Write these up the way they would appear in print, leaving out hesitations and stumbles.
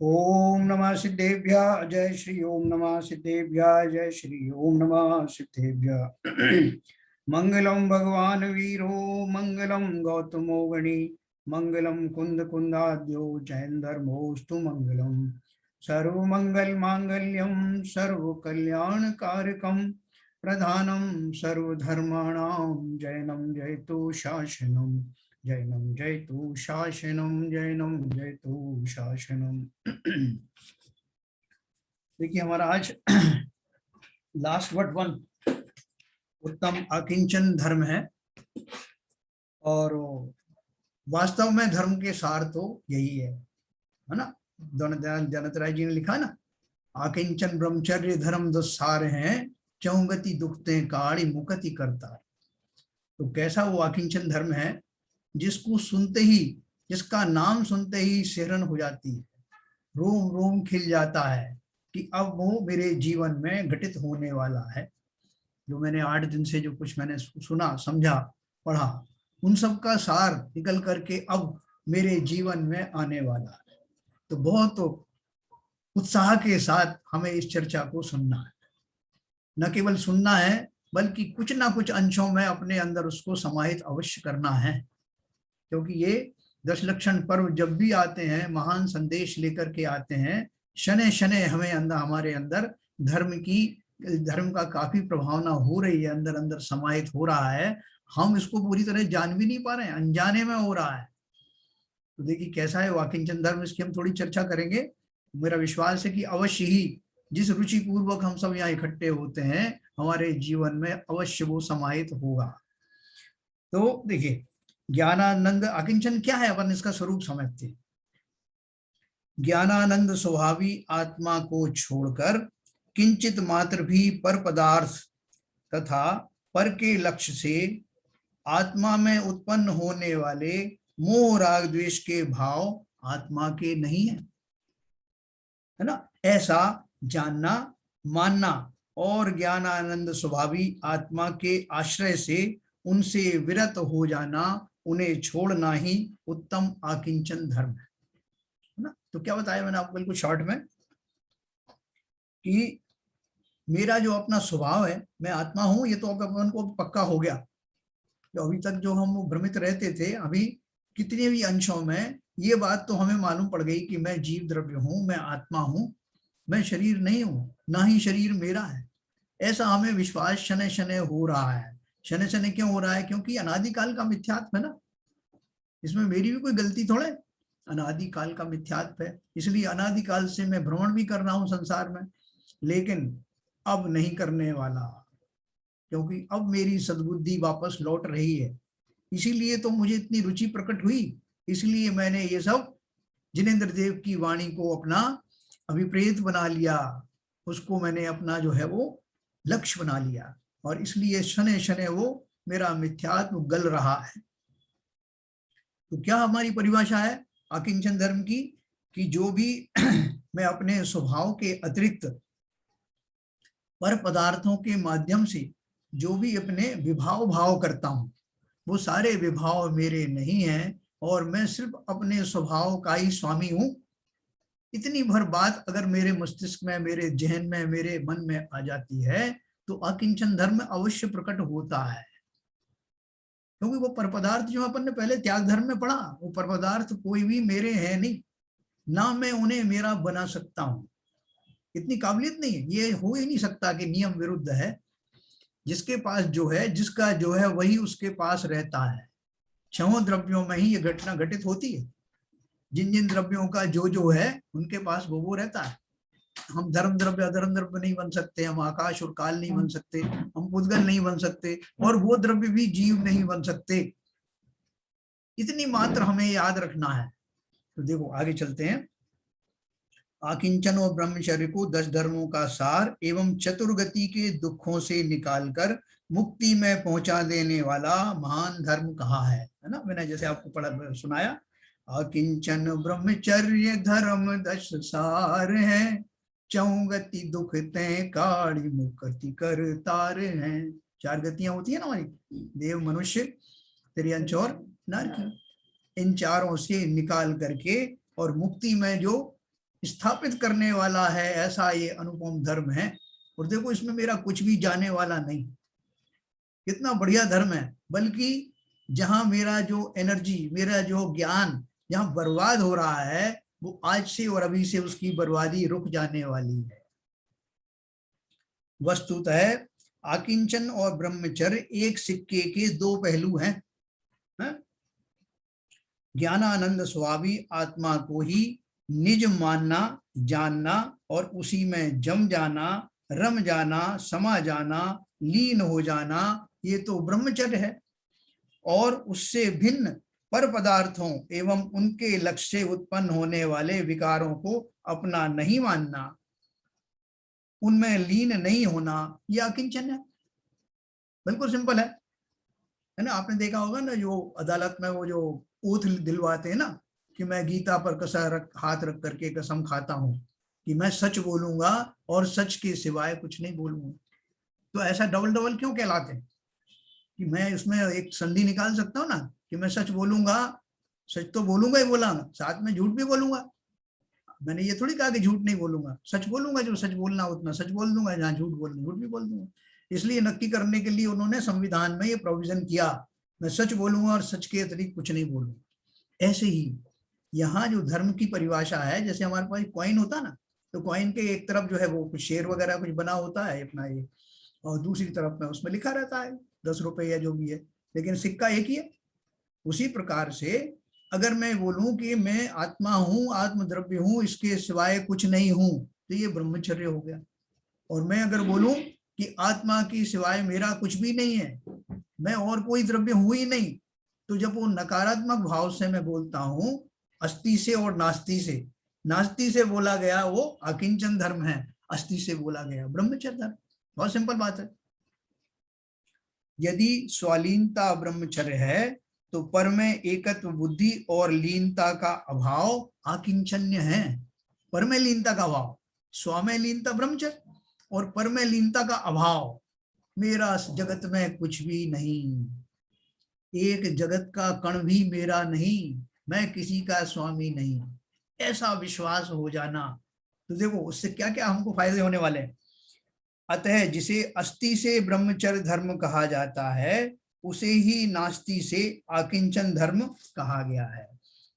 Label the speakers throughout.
Speaker 1: ओम नमः सिद्धेभ्यः जय श्री ओम नमः सिद्धेभ्यः जय श्री ओम नमः सिद्धेभ्यः। मंगलम भगवान वीरो मंगलम गौतमो गणी मंगलम कुंद कुंदाद्यो जैन धर्मोस्तु मंगलम सर्वमंगल मांगल्यम सर्व कल्याण कारकम प्रधानम सर्वधर्माणां जैनम जयतु शासनम जैनम जयतु शासनम जैनम जयतु शासनम। देखिए हमारा आज लास्ट बट वन उत्तम अकिंचन धर्म है और वास्तव में धर्म के सार तो यही है ना। दयानंद राय जी ने लिखा ना, अकिंचन ब्रह्मचर्य धर्म दुस्सार है चौगति दुखते काड़ी मुकति करता। तो कैसा वो अकिंचन धर्म है जिसको सुनते ही, जिसका नाम सुनते ही सिहरन हो जाती है, रोम रोम खिल जाता है कि अब वो मेरे जीवन में घटित होने वाला है। जो मैंने 8 दिन से जो कुछ मैंने सुना समझा पढ़ा, उन सब का सार निकल करके अब मेरे जीवन में आने वाला है। तो बहुत उत्साह के साथ हमें इस चर्चा को सुनना है, न केवल सुनना है बल्कि कुछ ना कुछ अंशों में अपने अंदर उसको समाहित अवश्य करना है। क्योंकि ये 10 लक्षण पर्व जब भी आते हैं महान संदेश लेकर के आते हैं, शनै शनै हमें अंदर, हमारे अंदर धर्म का काफी प्रभावना हो रही है, अंदर अंदर समाहित हो रहा है। हम इसको पूरी तरह जान भी नहीं पा रहे हैं, अनजाने में हो रहा है। तो देखिए कैसा है वाकिंचन धर्म, इसकी हम थोड़ी चर्चा करेंगे। मेरा विश्वास है कि अवश्य ही जिस रुचि पूर्वक हम सब यहाँ इकट्ठे होते हैं, हमारे जीवन में अवश्य वो समाहित होगा। तो देखिए ज्ञानानंद अकिंचन क्या है, अपन इसका स्वरूप समझते हैं। ज्ञानानंद स्वभावी आत्मा को छोड़कर किंचित मात्र भी पर पदार्थ तथा पर के लक्ष्य से आत्मा में उत्पन्न होने वाले मोह राग द्वेष के भाव आत्मा के नहीं है ना, ऐसा जानना मानना और ज्ञानानंद स्वभावी आत्मा के आश्रय से उनसे विरत हो जाना, उन्हें छोड़ना ही उत्तम आकिंचन धर्म है ना। तो क्या बताया मैंने आपको बिल्कुल शॉर्ट में कि मेरा जो अपना स्वभाव है, मैं आत्मा हूं, ये तो अपन को पक्का हो गया। जो अभी तक जो हम भ्रमित रहते थे, अभी कितने भी अंशों में ये बात तो हमें मालूम पड़ गई कि मैं जीव द्रव्य हूं, मैं आत्मा हूं, मैं शरीर नहीं हूं, ना ही शरीर मेरा है। ऐसा हमें विश्वास शनै शनै हो रहा है। शनै शनै क्यों हो रहा है? क्योंकि अनादिकाल का मिथ्यात्व है ना, इसमें मेरी भी कोई गलती थोड़े, अनादिकाल का मिथ्यात्व है। इसलिए अनादिकाल से मैं भ्रमण भी कर रहा हूं संसार में, लेकिन अब नहीं करने वाला, क्योंकि अब मेरी सद्बुद्धि वापस लौट रही है। इसीलिए तो मुझे इतनी रुचि प्रकट हुई, इसलिए मैंने ये सब जिनेंद्र देव की वाणी को अपना अभिप्रेत बना लिया, उसको मैंने अपना जो है वो लक्ष्य बना लिया, और इसलिए शनै शनै वो मेरा मिथ्यात्व गल रहा है। तो क्या हमारी परिभाषा है अकिंचन धर्म की कि जो भी मैं अपने स्वभाव के अतिरिक्त पर पदार्थों के माध्यम से जो भी अपने विभाव भाव करता हूं, वो सारे विभाव मेरे नहीं हैं और मैं सिर्फ अपने स्वभाव का ही स्वामी हूं। इतनी भर बात अगर मेरे मस्तिष्क में, मेरे जहन में, मेरे मन में आ जाती है तो अकिंचन धर्म अवश्य प्रकट होता है। क्योंकि वो पर पदार्थ जो अपन ने पहले त्याग धर्म में पढ़ा, वो पर पदार्थ कोई भी मेरे हैं नहीं, ना मैं उन्हें मेरा बना सकता हूं, इतनी काबिलियत नहीं है, ये हो ही नहीं सकता कि नियम विरुद्ध है। जिसके पास जो है, जिसका जो है वही उसके पास रहता है। 6 द्रव्यों में ही ये घटना घटित होती है। जिन जिन द्रव्यों का जो है उनके पास वो रहता है। हम धर्म द्रव्य अधर्म द्रव्य नहीं बन सकते, हम आकाश और काल नहीं बन सकते, हम पुद्गल नहीं बन सकते, और वो द्रव्य भी जीव नहीं बन सकते। इतनी मात्र हमें याद रखना है। तो देखो आगे चलते हैं। आकिंचन और ब्रह्मचर्य को 10 धर्मों का सार एवं चतुर्गति के दुखों से निकालकर मुक्ति में पहुंचा देने वाला महान धर्म कहा है ना। मैंने जैसे आपको पढ़ा सुनाया, अकिंचन ब्रह्मचर्य धर्म 10 सार है, चौगति दुख तय काड़ी मुक्ति कर तार है। 4 गतियां होती है ना हमारी, देव मनुष्य तिर्यंच और नर की। इन चारों से निकाल करके और मुक्ति में जो स्थापित करने वाला है, ऐसा ये अनुपम धर्म है। और देखो इसमें मेरा कुछ भी जाने वाला नहीं, कितना बढ़िया धर्म है। बल्कि जहां मेरा जो एनर्जी, मेरा जो ज्ञान जहां बर्बाद हो रहा है, वो आज से और अभी से उसकी बर्बादी रुक जाने वाली है। वस्तुतः आकिंचन और ब्रह्मचर्य एक सिक्के के दो पहलू हैं। ज्ञानानंद स्वामी आत्मा को ही निज मानना, जानना और उसी में जम जाना, रम जाना, समा जाना, लीन हो जाना, ये तो ब्रह्मचर्य है। और उससे भिन्न पर पदार्थों एवं उनके लक्ष्य से उत्पन्न होने वाले विकारों को अपना नहीं मानना, उनमें लीन नहीं होना, यह अकिंचन है। बिल्कुल सिंपल है ना। आपने देखा होगा ना, जो अदालत में वो जो ओथ दिलवाते हैं ना, कि मैं गीता पर हाथ रख करके कसम खाता हूं कि मैं सच बोलूंगा और सच के सिवाय कुछ नहीं बोलूंगा। तो ऐसा डबल डबल क्यों कहलाते हैं? कि मैं उसमें एक संधि निकाल सकता हूँ ना, कि मैं सच बोलूंगा, सच तो बोलूंगा ही बोलूंगा, साथ में झूठ भी बोलूंगा। मैंने ये थोड़ी कहा कि झूठ नहीं बोलूंगा, सच बोलूंगा, जो सच बोलना उतना सच बोल दूंगा, जहां झूठ बोलना झूठ भी बोल दूंगा। इसलिए नक्की करने के लिए उन्होंने संविधान में ये प्रोविजन किया, मैं सच बोलूंगा और सच के अतिरिक्त कुछ नहीं बोलूंगा। ऐसे ही यहाँ जो धर्म की परिभाषा है, जैसे हमारे पास कॉइन होता ना, तो कॉइन के एक तरफ जो है वो कुछ शेर वगैरह कुछ बना होता है अपना ये, और दूसरी तरफ में उसमें लिखा रहता है 10 रुपए या जो भी है, लेकिन सिक्का एक ही है। उसी प्रकार से अगर मैं बोलूं कि मैं आत्मा हूं, आत्मद्रव्य हूं, इसके सिवाय कुछ नहीं हूं, तो ये ब्रह्मचर्य हो गया। और मैं अगर बोलूं कि आत्मा की सिवाय मेरा कुछ भी नहीं है, मैं और कोई द्रव्य हूं ही नहीं, तो जब वो नकारात्मक भाव से मैं बोलता हूं, अस्थि से और नास्ति से, नास्ति से बोला गया वो अकिंचन धर्म है, अस्थि से बोला गया ब्रह्मचर्य धर्म। बहुत सिंपल बात है। यदि स्वालीनता ब्रह्मचर्य है तो पर में एकत्व बुद्धि और लीनता का अभाव आकिंचन्य है। पर में लीनता का अभाव, स्व में लीनता ब्रह्मचर्य, और पर में लीनता का अभाव, मेरा जगत में कुछ भी नहीं, एक जगत का कण भी मेरा नहीं, मैं किसी का स्वामी नहीं, ऐसा विश्वास हो जाना। तो देखो उससे क्या क्या हमको फायदे होने वाले हैं। अतः जिसे अस्थि से ब्रह्मचर्य धर्म कहा जाता है, उसे ही नास्ति से आकिंचन धर्म कहा गया है।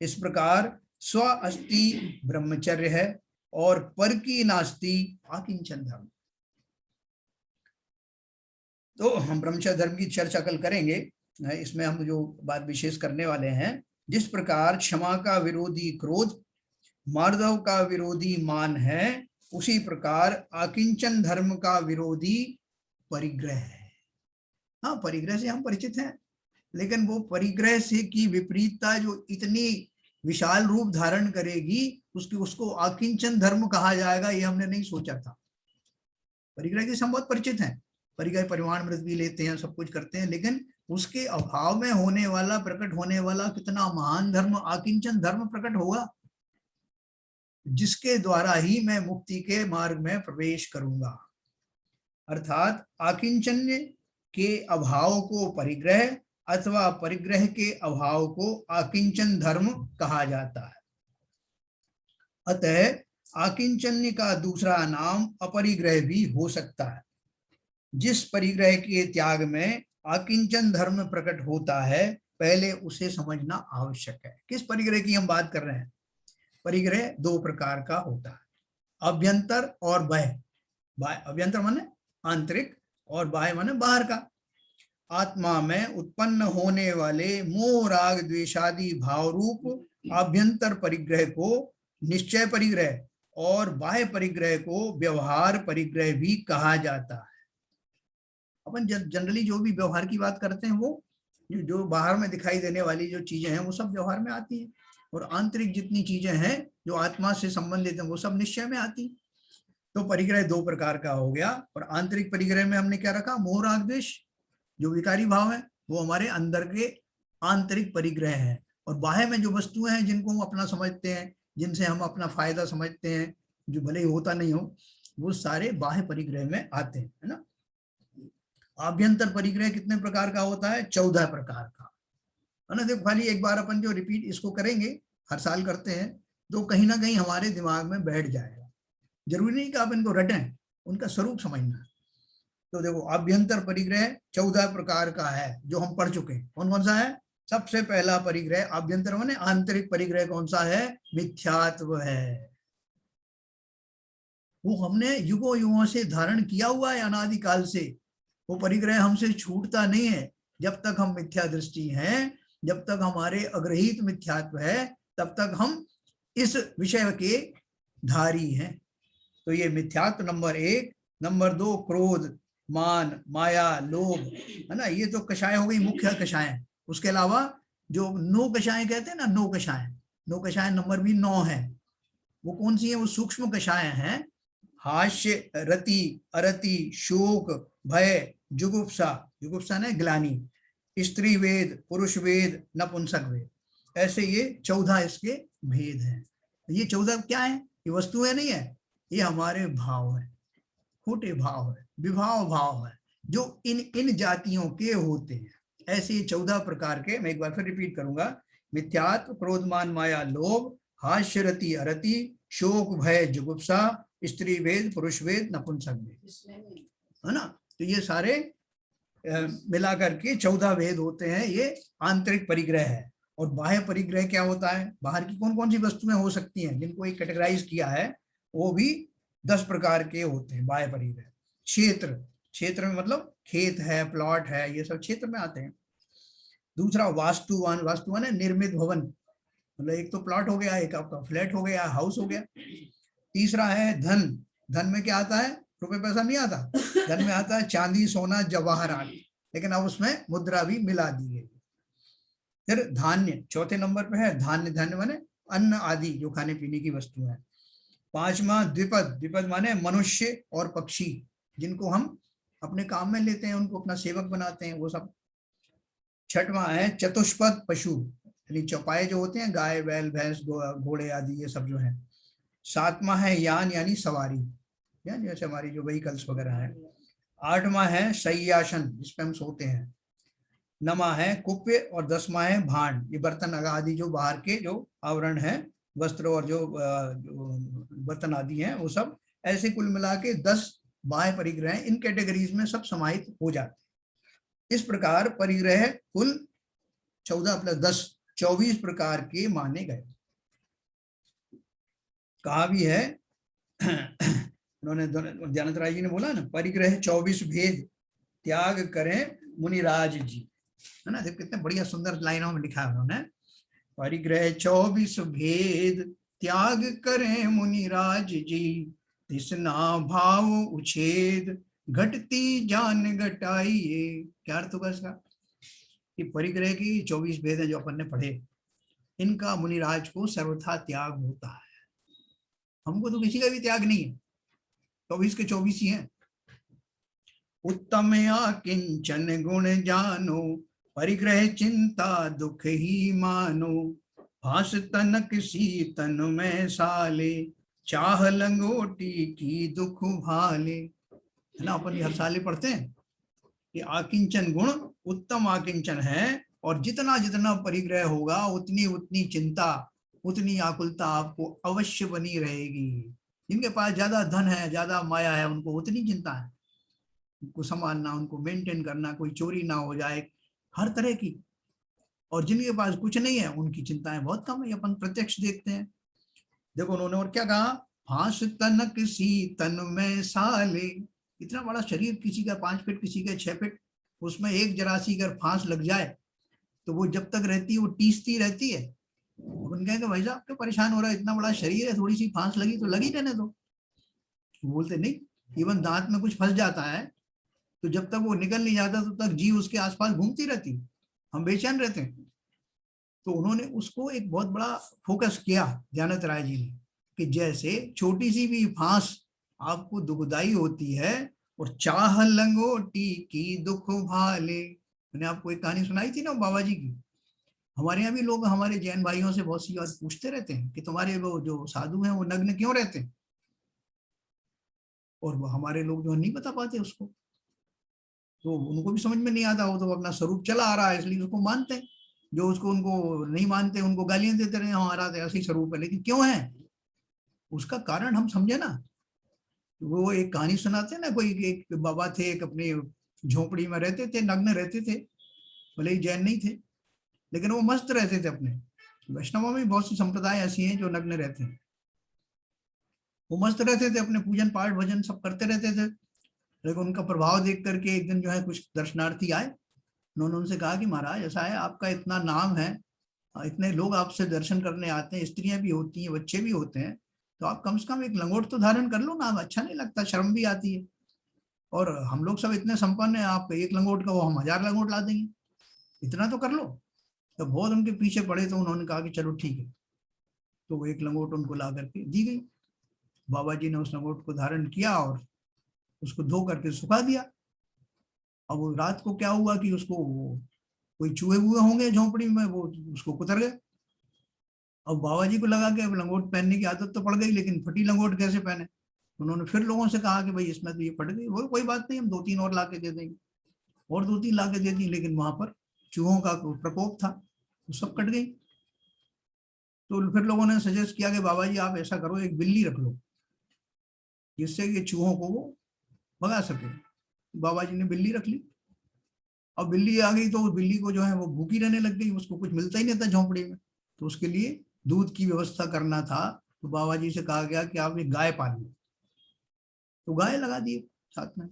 Speaker 1: इस प्रकार स्व अस्थि ब्रह्मचर्य है और पर की नास्ति आकिंचन धर्म। तो हम ब्रह्मचर्य धर्म की चर्चा कल करेंगे। इसमें हम जो बात विशेष करने वाले हैं, जिस प्रकार क्षमा का विरोधी क्रोध, मार्दव का विरोधी मान है, उसी प्रकार आकिंचन धर्म का विरोधी परिग्रह है। हाँ, परिग्रह से हम परिचित हैं, लेकिन वो परिग्रह से की विपरीतता जो इतनी विशाल रूप धारण करेगी, उसको आकिंचन धर्म कहा जाएगा, ये हमने नहीं सोचा था। परिग्रह से हम बहुत परिचित हैं, परिग्रह परिमाण मृत भी लेते हैं, सब कुछ करते हैं, लेकिन उसके अभाव में होने वाला, प्रकट होने वाला कितना महान धर्म आकिंचन धर्म प्रकट होगा, जिसके द्वारा ही मैं मुक्ति के मार्ग में प्रवेश करूंगा। अर्थात आकिंचन्य के अभाव को परिग्रह अथवा परिग्रह के अभाव को आकिंचन धर्म कहा जाता है। अतः आकिंचन्य का दूसरा नाम अपरिग्रह भी हो सकता है। जिस परिग्रह के त्याग में आकिंचन धर्म प्रकट होता है, पहले उसे समझना आवश्यक है। किस परिग्रह की हम बात कर रहे हैं? परिग्रह दो प्रकार का होता है, अभ्यंतर और बाह्य। अभ्यंतर माने आंतरिक और बाह्य माने बाहर का। आत्मा में उत्पन्न होने वाले मोह राग द्वेषादि भाव रूप आभ्यंतर परिग्रह को निश्चय परिग्रह और बाह्य परिग्रह को व्यवहार परिग्रह भी कहा जाता है। अपन जनरली जो भी व्यवहार की बात करते हैं, वो जो बाहर में दिखाई देने वाली जो चीजें हैं वो सब व्यवहार में आती है, और आंतरिक जितनी चीजें हैं जो आत्मा से संबंधित हैं वो सब निश्चय में आती। तो परिग्रह दो प्रकार का हो गया। और आंतरिक परिग्रह में हमने क्या रखा? मोह राग द्वेष जो विकारी भाव है, वो हमारे अंदर के आंतरिक परिग्रह है। और बाह्य में जो वस्तुएं हैं जिनको हम अपना समझते हैं, जिनसे हम अपना फायदा समझते हैं, जो भले ही होता नहीं हो, वो सारे बाह्य परिग्रह में आते हैं, है ना। आभ्यंतर परिग्रह कितने प्रकार का होता है? 14 प्रकार का, है ना। देखो खाली एक बार अपन जो रिपीट इसको करेंगे, हर साल करते हैं, तो कहीं ना कहीं हमारे दिमाग में बैठ जाएगा। जरूरी नहीं कि आप इनको रटें, उनका स्वरूप समझना है। तो देखो, आभ्यंतर परिग्रह 14 प्रकार का है जो हम पढ़ चुके हैं। कौन कौन सा है? सबसे पहला परिग्रह आभ्यंतर माने आंतरिक परिग्रह कौन सा है? मिथ्यात्व है। वो हमने युगों युगों से धारण किया हुआ है, अनादिकाल से। वो परिग्रह हमसे छूटता नहीं है। जब तक हम मिथ्या दृष्टि हैं, जब तक हमारे अग्रहित मिथ्यात्व है, तब तक हम इस विषय के धारी हैं। तो ये मिथ्यात्व नंबर 1। नंबर 2 क्रोध, मान, माया, लोभ, है ना, ये तो कषाय हो गई, मुख्य कषाय। उसके अलावा जो 9 कषाय कहते हैं ना, 9 कषाय, 9 कषाय नंबर भी 9 है। वो कौन सी है? वो सूक्ष्म कषाय हैं। हास्य, रति, अरति, शोक, भय, जुगुप्सा, जुगुप्सा ने ग्लानि, स्त्री वेद, पुरुष वेद, नपुंसक वेद, ऐसे ये 14 इसके भेद हैं। ये 14 क्या है? ये वस्तुएं नहीं है, ये हमारे भाव है, खोटे भाव है, विभाव भाव है, जो इन इन जातियों के होते हैं। ऐसे 14 प्रकार के, मैं एक बार फिर रिपीट करूंगा। मिथ्यात्व, क्रोध, मान, माया, लोभ, हास्य, रति, अरति, शोक, भय, जुगुप्सा, स्त्री वेद, पुरुष वेद, नपुंसक वेद, है ना। तो ये सारे मिला करके 14 भेद होते हैं। ये आंतरिक परिग्रह है। और बाह्य परिग्रह क्या होता है? बाहर की कौन कौन सी वस्तुएं हो सकती हैं जिनको एक कैटेगराइज किया है, वो भी 10 प्रकार के होते हैं बाह्य परिग्रह। क्षेत्र, क्षेत्र में मतलब खेत है, प्लॉट है, ये सब क्षेत्र में आते हैं। दूसरा वास्तुवान, वास्तुवान है निर्मित भवन, मतलब एक तो प्लॉट हो गया, एक आपका फ्लैट हो गया, हाउस हो गया। तीसरा है धन, धन में क्या आता है? रुपए पैसा नहीं आता, धन में आता है चांदी, सोना, जवाहरात, लेकिन अब उसमें मुद्रा भी मिला दी गई। फिर धान्य, चौथे नंबर पे है धान्य, धान्य माने अन्न आदि जो खाने पीने की वस्तु है। पांचवा द्विपद, द्विपद माने मनुष्य और पक्षी, जिनको हम अपने काम में लेते हैं, उनको अपना सेवक बनाते हैं, वो सब। छठवां है चतुष्पद पशु, यानी चौपाए जो होते हैं, गाय, बैल, भैंस, घोड़े आदि, ये सब जो है। सातवां है यान, यानी सवारी, या जैसे हमारी जो व्हीकल्स वगैरह है। आठवां है शय्यासन, जिसपे हम सोते हैं। नमा है कुप्य, और 10वां है भांड, ये बर्तन आदि जो बाहर के जो आवरण है, वस्त्र और जो बर्तन आदि हैं, वो सब। ऐसे कुल मिला के 10 बाह्य परिग्रह इन कैटेगरीज में सब समाहित हो जाते। इस प्रकार परिग्रह कुल 14 + 10 24 प्रकार के माने गए। कहा भी है उन्होंने, ज्ञानंद राय जी ने बोला ना, परिग्रह 24 भेद त्याग करें मुनिराज जी, है ना। देखो कितने बढ़िया सुंदर लाइनों में लिखा है उन्होंने। परिग्रह 24 भेद त्याग करें मुनिराज जी, तृष्णा भाव उछेद घटती जान घटाइए। क्या अर्थ होगा इसका? कि परिग्रह की 24 भेद है जो अपन ने पढ़े, इनका मुनिराज को सर्वथा त्याग होता है। हमको तो किसी का भी त्याग नहीं है, 24 के 24 ही हैं। उत्तम या किंचन गुण जानो, परिग्रह चिंता दुख ही मानो, भास तनक शीतन में साले, चाह लंगोटी की दुख भाले, है ना। अपन हर साले पढ़ते हैं कि आकिंचन गुण उत्तम आकिंचन है, और जितना जितना परिग्रह होगा उतनी उतनी चिंता, उतनी आकुलता आपको अवश्य बनी रहेगी। जिनके पास ज्यादा धन है, ज्यादा माया है, उनको उतनी चिंता है, उनको संभालना, उनको मेंटेन करना, कोई चोरी ना हो जाए, हर तरह की। और जिनके पास कुछ नहीं है, उनकी चिंताएं बहुत कम है, अपन प्रत्यक्ष देखते हैं। देखो उन्होंने और क्या कहा, फांस तनक सी तन में साले, इतना बड़ा शरीर किसी का, 5 फीट, किसी का 6 फीट, उसमें एक जरा सी अगर फांस लग जाए तो वो जब तक रहती है वो टीसती रहती है। अपन कहेंगे भाई साहब क्यों परेशान हो रहा है, इतना बड़ा शरीर है, थोड़ी सी फांस लगी तो लगी रहने दो। बोलते नहीं, इवन दांत में कुछ फंस जाता है तो जब तक वो निकल नहीं जाता तब तक जी उसके आसपास घूमती रहती, हम बेचैन रहते हैं। तो उन्होंने उसको एक बहुत बड़ा फोकस किया ज्ञानंद राय जी ने, कि जैसे छोटी सी भी फांस आपको दुखदाई होती है, और चाह लंगोटी की दुख भाले। मैंने आपको एक कहानी सुनाई थी ना बाबा जी की। हमारे यहाँ भी लोग हमारे जैन भाइयों से बहुत सी बात पूछते रहते हैं कि तुम्हारे वो जो साधु हैं वो नग्न क्यों रहते हैं, और वो हमारे लोग जो नहीं बता पाते उसको, तो उनको भी समझ में नहीं आता, वो तो अपना स्वरूप चला आ रहा है इसलिए उसको मानते हैं। जो उसको उनको नहीं मानते उनको गालियां देते रहे, हमारा तो ऐसी स्वरूप है, लेकिन क्यों है उसका कारण हम समझे ना। वो एक कहानी सुनाते हैं ना, कोई एक बाबा थे, एक अपनी झोपड़ी में रहते थे, नग्न रहते थे, भले ही जैन नहीं थे, लेकिन वो मस्त रहते थे अपने। वैष्णवों में बहुत सी संप्रदाय ऐसी हैं जो नग्न रहते हैं, वो मस्त रहते थे, अपने पूजन पाठ भजन सब करते रहते थे। लेकिन उनका प्रभाव देख करके एक दिन जो है कुछ दर्शनार्थी आए, उन्होंने उनसे कहा कि महाराज ऐसा है, आपका इतना नाम है, इतने लोग आपसे दर्शन करने आते हैं, स्त्रियां भी होती हैं, बच्चे भी होते हैं, तो आप कम से कम एक लंगोट तो धारण कर लो ना, अच्छा नहीं लगता, शर्म भी आती है। और हम लोग सब इतने संपन्न हैं, आप एक लंगोट का वो हम 1000 लंगोट ला देंगे, इतना तो कर लो। तो बहुत उनके पीछे पड़े, तो उन्होंने कहा कि चलो ठीक है। तो वो एक लंगोट उनको ला करके दी गई। बाबा जी ने उस लंगोट को धारण किया और उसको धो करके सुखा दिया। अब वो रात को क्या हुआ कि उसको कोई चूहे हुए होंगे झोंपड़ी में, वो उसको कुतर गए। अब बाबा जी को लगा कि अब लंगोट पहनने की आदत तो पड़ गई, लेकिन फटी लंगोट कैसे पहने। उन्होंने फिर लोगों से कहा कि भाई इसमें तो ये फट गई, वो कोई बात नहीं, हम 2-3 और ला के दे देंगे। और 2-3 ला के दे दी, लेकिन वहां पर चूहों का प्रकोप था, वो सब कट गई। तो फिर लोगों ने सजेस्ट किया कि बाबा जी आप ऐसा करो, एक बिल्ली रख लो, जिससे कि चूहों को वो भगा सके। बाबा जी ने बिल्ली रख ली। अब बिल्ली आ गई, तो बिल्ली को जो है वो भूखी रहने लग गई, उसको कुछ मिलता ही नहीं था झोंपड़ी में, तो उसके लिए दूध की व्यवस्था करना था। तो बाबा जी से कहा गया कि आप एक गाय पालिए, तो गाय लगा दिए साथ में।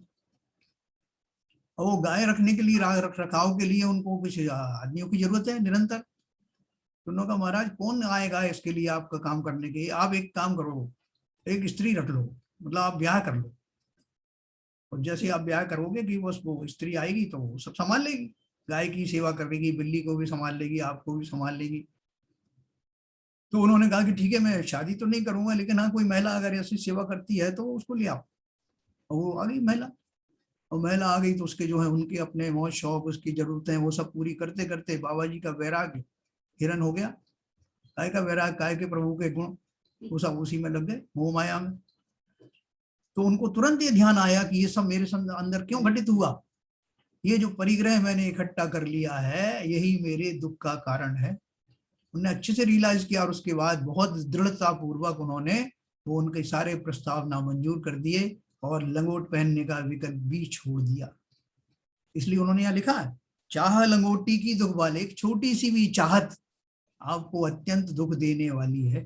Speaker 1: और वो गाय रखने के लिए, रख रखाव के लिए उनको कुछ आदमियों की जरूरत है निरंतर। तो उन्होंने कहा महाराज कौन आएगा इसके लिए आपका काम करने के लिए, आप एक काम करो, एक स्त्री रख लो, मतलब आप ब्याह कर लो, और जैसे आप ब्याह करोगे कि बस वो स्त्री आएगी तो वो सब संभाल लेगी, गाय की सेवा करेगी, बिल्ली को भी संभाल लेगी, आपको भी संभाल लेगी। तो उन्होंने कहा कि ठीक है, मैं शादी तो नहीं करूंगा, लेकिन हाँ कोई महिला अगर ऐसी सेवा करती है तो उसको ले आओ। और वो आ गई महिला। और महिला आ गई तो उसके जो है उनके अपने मौज शौक, उसकी जरूरतें वो सब पूरी करते करते बाबा जी का वैराग्य हिरन हो गया। काय का वैराग, काय के प्रभु के गुण, वो सब उसी में लग गए, मोह माया में। तो उनको तुरंत ये ध्यान आया कि ये सब मेरे अंदर क्यों घटित हुआ, ये जो परिग्रह मैंने इकट्ठा कर लिया है यही मेरे दुख का कारण है। उन्होंने अच्छे से रियलाइज किया, और उसके बाद बहुत दृढ़ता पूर्वक उन्होंने वो उनके सारे प्रस्ताव नामंजूर कर दिए और लंगोट पहनने का विकल्प भी छोड़ दिया। इसलिए उन्होंने यहाँ लिखा है, चाह लंगोटी की दुख वाले, एक छोटी सी भी चाहत आपको अत्यंत दुख देने वाली है।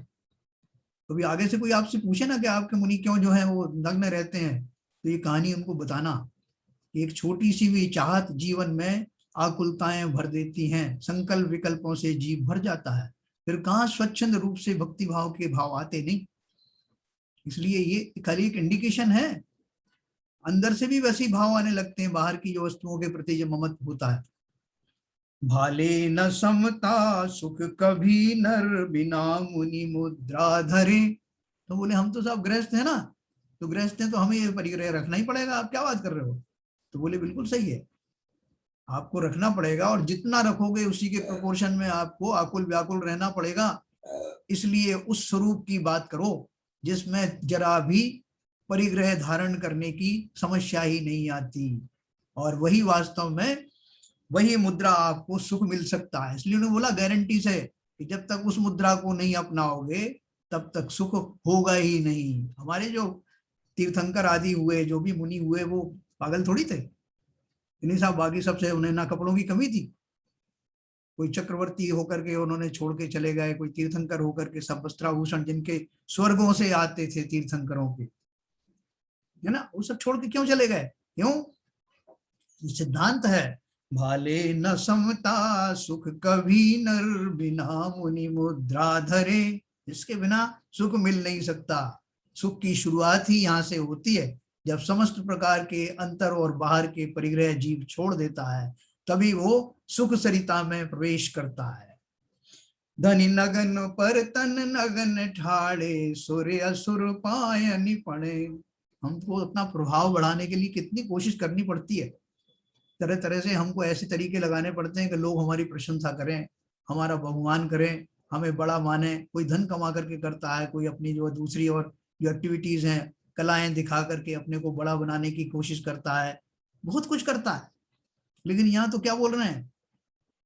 Speaker 1: तो भी आगे से कोई आपसे पूछे ना कि आपके मुनि क्यों जो है वो नग्न रहते हैं, तो ये कहानी उनको बताना, एक छोटी सी भी चाहत जीवन में आकुलताएं भर देती हैं, संकल्प विकल्पों से जीव भर जाता है, फिर कहाँ स्वच्छंद रूप से भक्ति भाव के भाव आते नहीं। इसलिए ये खाली एक इंडिकेशन है, अंदर से भी वैसे भाव आने लगते हैं, बाहर की जो वस्तुओं के प्रति जो ममत्व होता है। भाले न समता सुख कभी नर, बिना मुनि मुद्रा धरे। तो बोले हम तो सब गृहस्थ है ना, तो गृहस्थ है तो हमें ये परिग्रह रखना ही पड़ेगा, आप क्या बात कर रहे हो। तो बोले बिल्कुल सही है, आपको रखना पड़ेगा, और जितना रखोगे उसी के प्रोपोर्शन में आपको आकुल व्याकुल रहना पड़ेगा। इसलिए उस स्वरूप की बात करो जिसमें जरा भी परिग्रह धारण करने की समस्या ही नहीं आती, और वही वास्तव में वही मुद्रा आपको सुख मिल सकता है। इसलिए उन्होंने बोला गारंटी से कि जब तक उस मुद्रा को नहीं अपनाओगे तब तक सुख होगा ही नहीं। हमारे जो तीर्थंकर आदि हुए, जो भी मुनि हुए, वो पागल थोड़ी थे, इन्हीं साहब बाकी सबसे उन्हें ना कपड़ों की कमी थी, कोई चक्रवर्ती होकर के उन्होंने छोड़ के चले गए, कोई तीर्थंकर होकर के सब वस्त्राभूषण जिनके स्वर्गों से आते थे तीर्थंकरों के, है ना, वो सब छोड़ के क्यों चले गए, क्यों, सिद्धांत है, भाले न समता सुख कभी नर, बिना मुनि मुद्रा धरे। इसके बिना सुख मिल नहीं सकता। सुख की शुरुआत ही यहाँ से होती है, जब समस्त प्रकार के अंतर और बाहर के परिग्रह जीव छोड़ देता है, तभी वो सुख सरिता में प्रवेश करता है। धनि नगन पर तन नगन ठाड़े, सूर्य असुर पाय निपणे। हमको अपना प्रभाव बढ़ाने के लिए कितनी कोशिश करनी पड़ती है, तरह तरह से हमको ऐसे तरीके लगाने पड़ते हैं कि लोग हमारी प्रशंसा करें, हमारा बहुमान करें, हमें बड़ा माने। कोई धन कमा करके करता है, कोई अपनी जो दूसरी और जो एक्टिविटीज हैं, कलाएं दिखा करके अपने को बड़ा बनाने की कोशिश करता है, बहुत कुछ करता है। लेकिन यहाँ तो क्या बोल रहे हैं,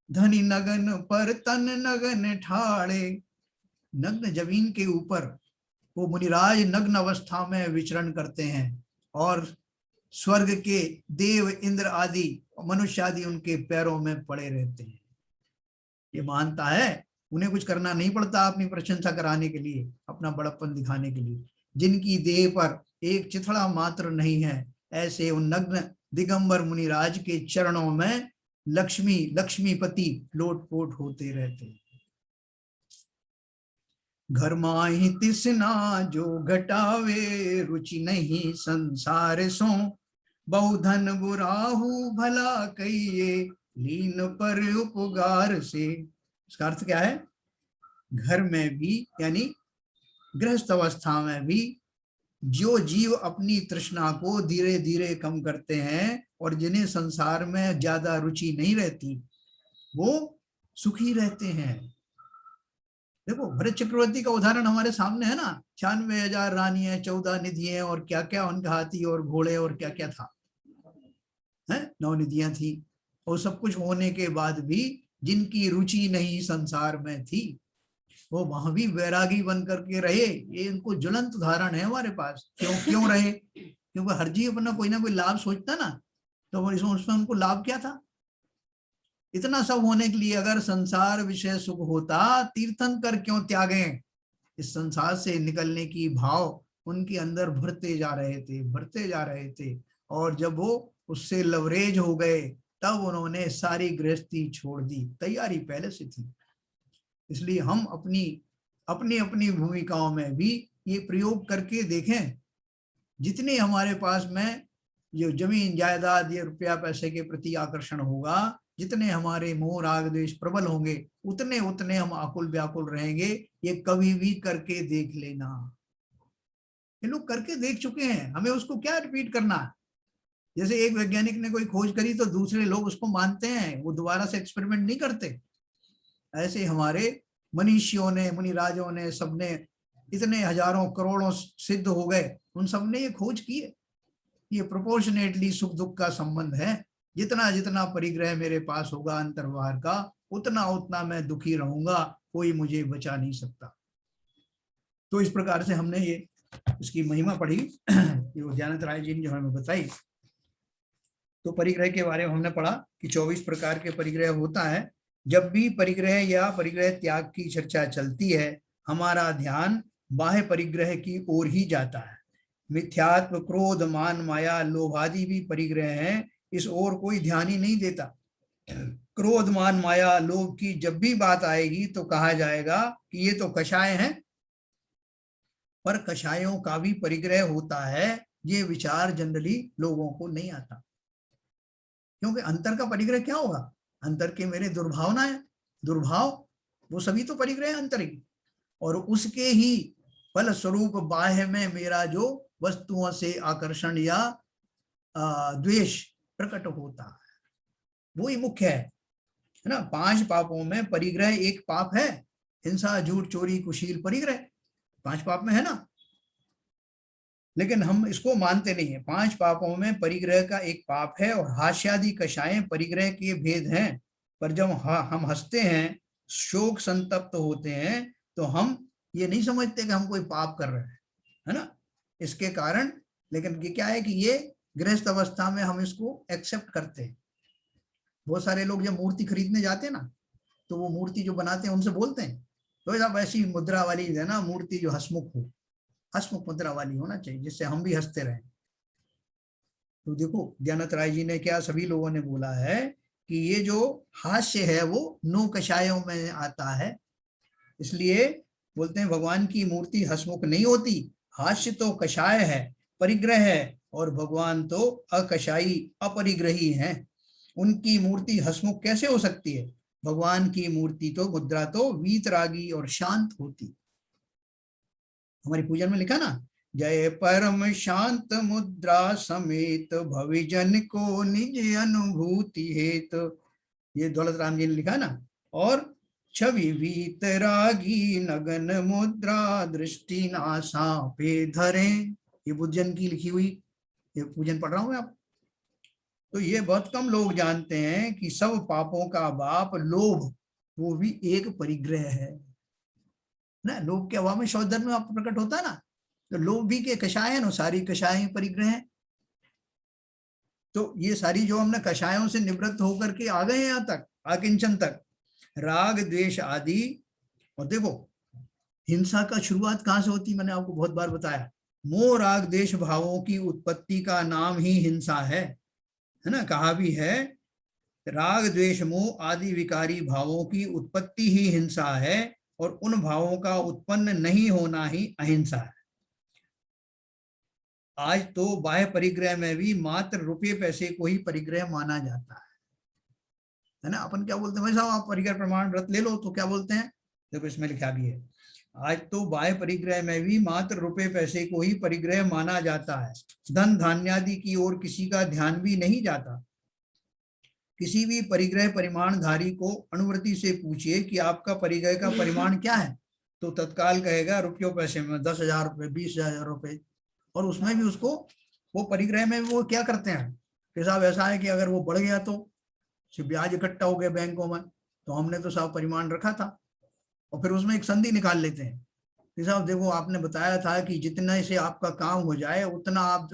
Speaker 1: धनी नगन पर तन नगन ठाड़े। नग्न जमीन के ऊपर वो मुनिराज नग्न अवस्था में विचरण करते हैं और स्वर्ग के देव इंद्र आदि मनुष्य आदि उनके पैरों में पड़े रहते हैं। ये मानता है उन्हें कुछ करना नहीं पड़ता अपनी प्रशंसा कराने के लिए, अपना बड़प्पन दिखाने के लिए। जिनकी देह पर एक चिथड़ा मात्र नहीं है, ऐसे उन नग्न दिगंबर मुनिराज के चरणों में लक्ष्मी लक्ष्मीपति लोटपोट होते रहते हैं। घर माही तिसना जो घटावे, रुचि नहीं संसार सो। बहुधन बुराहु भला कहिए, लीन पर उपगार से। इसका अर्थ क्या है? घर में भी यानी गृहस्थ अवस्था में भी जो जीव अपनी तृष्णा को धीरे धीरे कम करते हैं और जिन्हें संसार में ज्यादा रुचि नहीं रहती, वो सुखी रहते हैं। देखो भरत चक्रवर्ती का उदाहरण हमारे सामने है ना, 96,000 रानियां, 14 निधियां और क्या क्या उनका हाथी और घोड़े और क्या क्या था, है 9 निधियां थी। और सब कुछ होने के बाद भी जिनकी रुचि नहीं संसार में थी, वो वहां भी वैरागी बन करके रहे। ये इनको ज्वलंत उदाहरण है हमारे पास। क्यों क्यों रहे? क्योंकि हर जीव अपना कोई ना कोई लाभ सोचता ना, तो इसमें उसमें उनको लाभ क्या था? इतना सब होने के लिए अगर संसार विषय सुख होता, तीर्थंकर क्यों त्यागे? इस संसार से निकलने की भाव उनके अंदर भरते जा रहे थे, भरते जा रहे थे। और जब वो उससे लवरेज हो गए, तब उन्होंने सारी गृहस्थी छोड़ दी। तैयारी पहले से थी। इसलिए हम अपनी अपनी अपनी भूमिकाओं में भी ये प्रयोग करके देखें। जितने हमारे पास में ये जमीन जायदाद, ये रुपया पैसे के प्रति आकर्षण होगा, जितने हमारे मोह राग द्वेष प्रबल होंगे, उतने उतने हम आकुल व्याकुल रहेंगे। ये कभी भी करके देख लेना। ये लोग करके देख चुके हैं, हमें उसको क्या रिपीट करना है? जैसे एक वैज्ञानिक ने कोई खोज करी तो दूसरे लोग उसको मानते हैं, वो दोबारा से एक्सपेरिमेंट नहीं करते। ऐसे हमारे मनीषियों ने, मुनिराजों ने, सबने इतने हजारों करोड़ों सिद्ध हो गए, उन सबने ये खोज की है। ये प्रोपोर्शनेटली सुख दुख का संबंध है। जितना जितना परिग्रह मेरे पास होगा अंतर्वार का, उतना उतना मैं दुखी रहूंगा, कोई मुझे बचा नहीं सकता। तो इस प्रकार से हमने ये इसकी महिमा पढ़ी, ये ज्ञानत राय जी ने जो हमें बताई। तो परिग्रह के बारे में हमने पढ़ा कि 24 प्रकार के परिग्रह होता है। जब भी परिग्रह या परिग्रह त्याग की चर्चा चलती है, हमारा ध्यान बाह्य परिग्रह की ओर ही जाता है। मिथ्यात्व, क्रोध, मान, माया, लोभ आदि भी परिग्रह हैं, इस ओर कोई ध्यान ही नहीं देता। क्रोध, मान, माया, लोभ की जब भी बात आएगी तो कहा जाएगा कि ये तो कषाय हैं। पर कषायों का भी परिग्रह होता है, ये विचार जनरली लोगों को नहीं आता। क्योंकि अंतर का परिग्रह क्या होगा? अंतर के मेरे दुर्भावनाएं, दुर्भाव, वो सभी तो परिग्रह अंतर ही। और उसके ही फल स्वरूप बाह्य में मेरा जो वस्तुओं से आकर्षण या द्वेष प्रकट होता है, वो ही मुख्य है ना। 5 पापों में परिग्रह एक पाप है। हिंसा, झूठ, चोरी, कुशील परिग्रह 5 पाप में है ना। लेकिन हम इसको मानते नहीं है। 5 पापों में परिग्रह का एक पाप है और हास्यादि कषायें परिग्रह के भेद हैं। पर जब हम हंसते हैं, शोक संतप्त होते हैं, तो हम ये नहीं समझते कि हम कोई पाप कर रहे हैं, है ना। इसके कारण, लेकिन ये क्या है कि ये गृहस्थ अवस्था में हम इसको एक्सेप्ट करते हैं। बहुत सारे लोग जब मूर्ति खरीदने जाते हैं ना, तो वो मूर्ति जो बनाते हैं उनसे बोलते हैं, तो साहब ऐसी मुद्रा वाली है ना मूर्ति जो हसमुख हो, हसमुख मुद्रा वाली होना चाहिए, जिससे हम भी हंसते रहें। तो देखो ज्ञानत राय जी ने क्या सभी लोगों ने बोला है कि ये जो हास्य है वो 9 कषायों में आता है। इसलिए बोलते हैं भगवान की मूर्ति हसमुख नहीं होती। हास्य तो कषाय है, परिग्रह है, और भगवान तो अकषाई अपरिग्रही हैं। उनकी मूर्ति हसमुख कैसे हो सकती है? भगवान की मूर्ति तो, मुद्रा तो वीतरागी और शांत होती। हमारी पूजन में लिखा ना, जय परम शांत मुद्रा समेत, भविजन को निज अनुभूति हेत। ये दौलत राम जी ने लिखा ना। और छवि वीतरागी नगन मुद्रा, दृष्टि नासा पे धरे, ये बुद्धजन की लिखी हुई, ये पूजन पढ़ रहा हूं मैं आप। तो ये बहुत कम लोग जानते हैं कि सब पापों का बाप लोभ, वो भी एक परिग्रह है ना। लोभ के अभाव में शौधर्म में आप प्रकट होता है ना, तो लोभ भी के कषाय है, सारी कषाय परिग्रह है। तो ये सारी जो हमने कषायों से निवृत्त होकर के आ गए हैं यहाँ तक, आकिंचन तक, राग द्वेष आदि। और देखो हिंसा का शुरुआत कहां से होती, मैंने आपको बहुत बार बताया, मोह राग द्वेष भावों की उत्पत्ति का नाम ही हिंसा है ना। कहा भी है राग द्वेष मोह आदि विकारी भावों की उत्पत्ति ही हिंसा है, और उन भावों का उत्पन्न नहीं होना ही अहिंसा है। आज तो बाह्य परिग्रह में भी मात्र रुपये पैसे को ही परिग्रह माना जाता है ना। अपन क्या बोलते हैं भाई साहब, आप परिग्रह प्रमाण व्रत ले लो, तो क्या बोलते हैं, देखो इसमें लिखा भी है, आज तो बाह्य परिग्रह में भी मात्र रुपये पैसे को ही परिग्रह माना जाता है। धन धान्यादि की ओर किसी का ध्यान भी नहीं जाता। किसी भी परिग्रह परिमाणधारी को अनुवृत्ति से पूछिए कि आपका परिग्रह का परिमाण क्या है, तो तत्काल कहेगा रुपयों पैसे में 10,000 रुपये, 20,000 रुपये। और उसमें भी उसको वो परिग्रह में वो क्या करते हैं कि साहब ऐसा है कि अगर वो बढ़ गया तो ब्याज इकट्ठा हो गया बैंकों में, तो हमने तो साहब परिमाण रखा था, और फिर उसमें एक संधि निकाल लेते हैं कि साहब देखो आपने बताया था कि जितना से आपका काम हो जाए उतना आप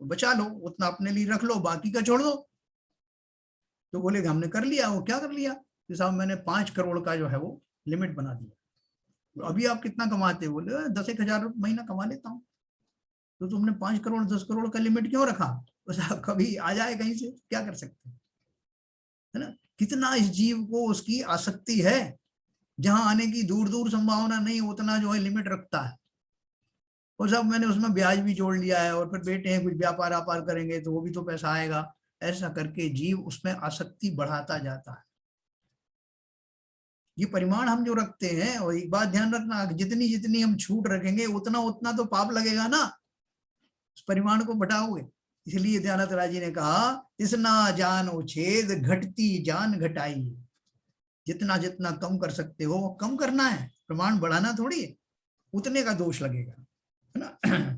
Speaker 1: बचा लो, उतना अपने लिए रख लो, बाकी का छोड़ दो। तो बोले हमने कर लिया। वो क्या कर लिया कि साहब मैंने 5 करोड़ का जो है वो लिमिट बना दिया। तो अभी आप कितना कमाते हो, बोले 10,000 रुपये महीना कमा लेता हूँ। तो तुमने 5 करोड़ 10 करोड़ का लिमिट क्यों रखा, तो साहब कभी आ जाए कहीं से, क्या कर सकते हैं, है ना। कितना इस जीव को उसकी आसक्ति है, जहां आने की दूर दूर संभावना नहीं, उतना जो है लिमिट रखता है। और साहब मैंने उसमें ब्याज भी जोड़ लिया है, और फिर बेटे हैं कुछ व्यापार व्यापार करेंगे तो वो भी तो पैसा आएगा। ऐसा करके जीव उसमें आसक्ति बढ़ाता जाता है। ये परिमाण हम जो रखते हैं, और एक बात ध्यान रखना, जितनी जितनी हम छूट रखेंगे उतना उतना तो पाप लगेगा ना, उस परिमाण को बढ़ाओगे। इसलिए दयानंद राय जी ने कहा इतना जान उछेद घटती जान घटाई। जितना जितना कम कर सकते हो कम करना है, प्रमाण बढ़ाना थोड़ी है, उतने का दोष लगेगा, है ना।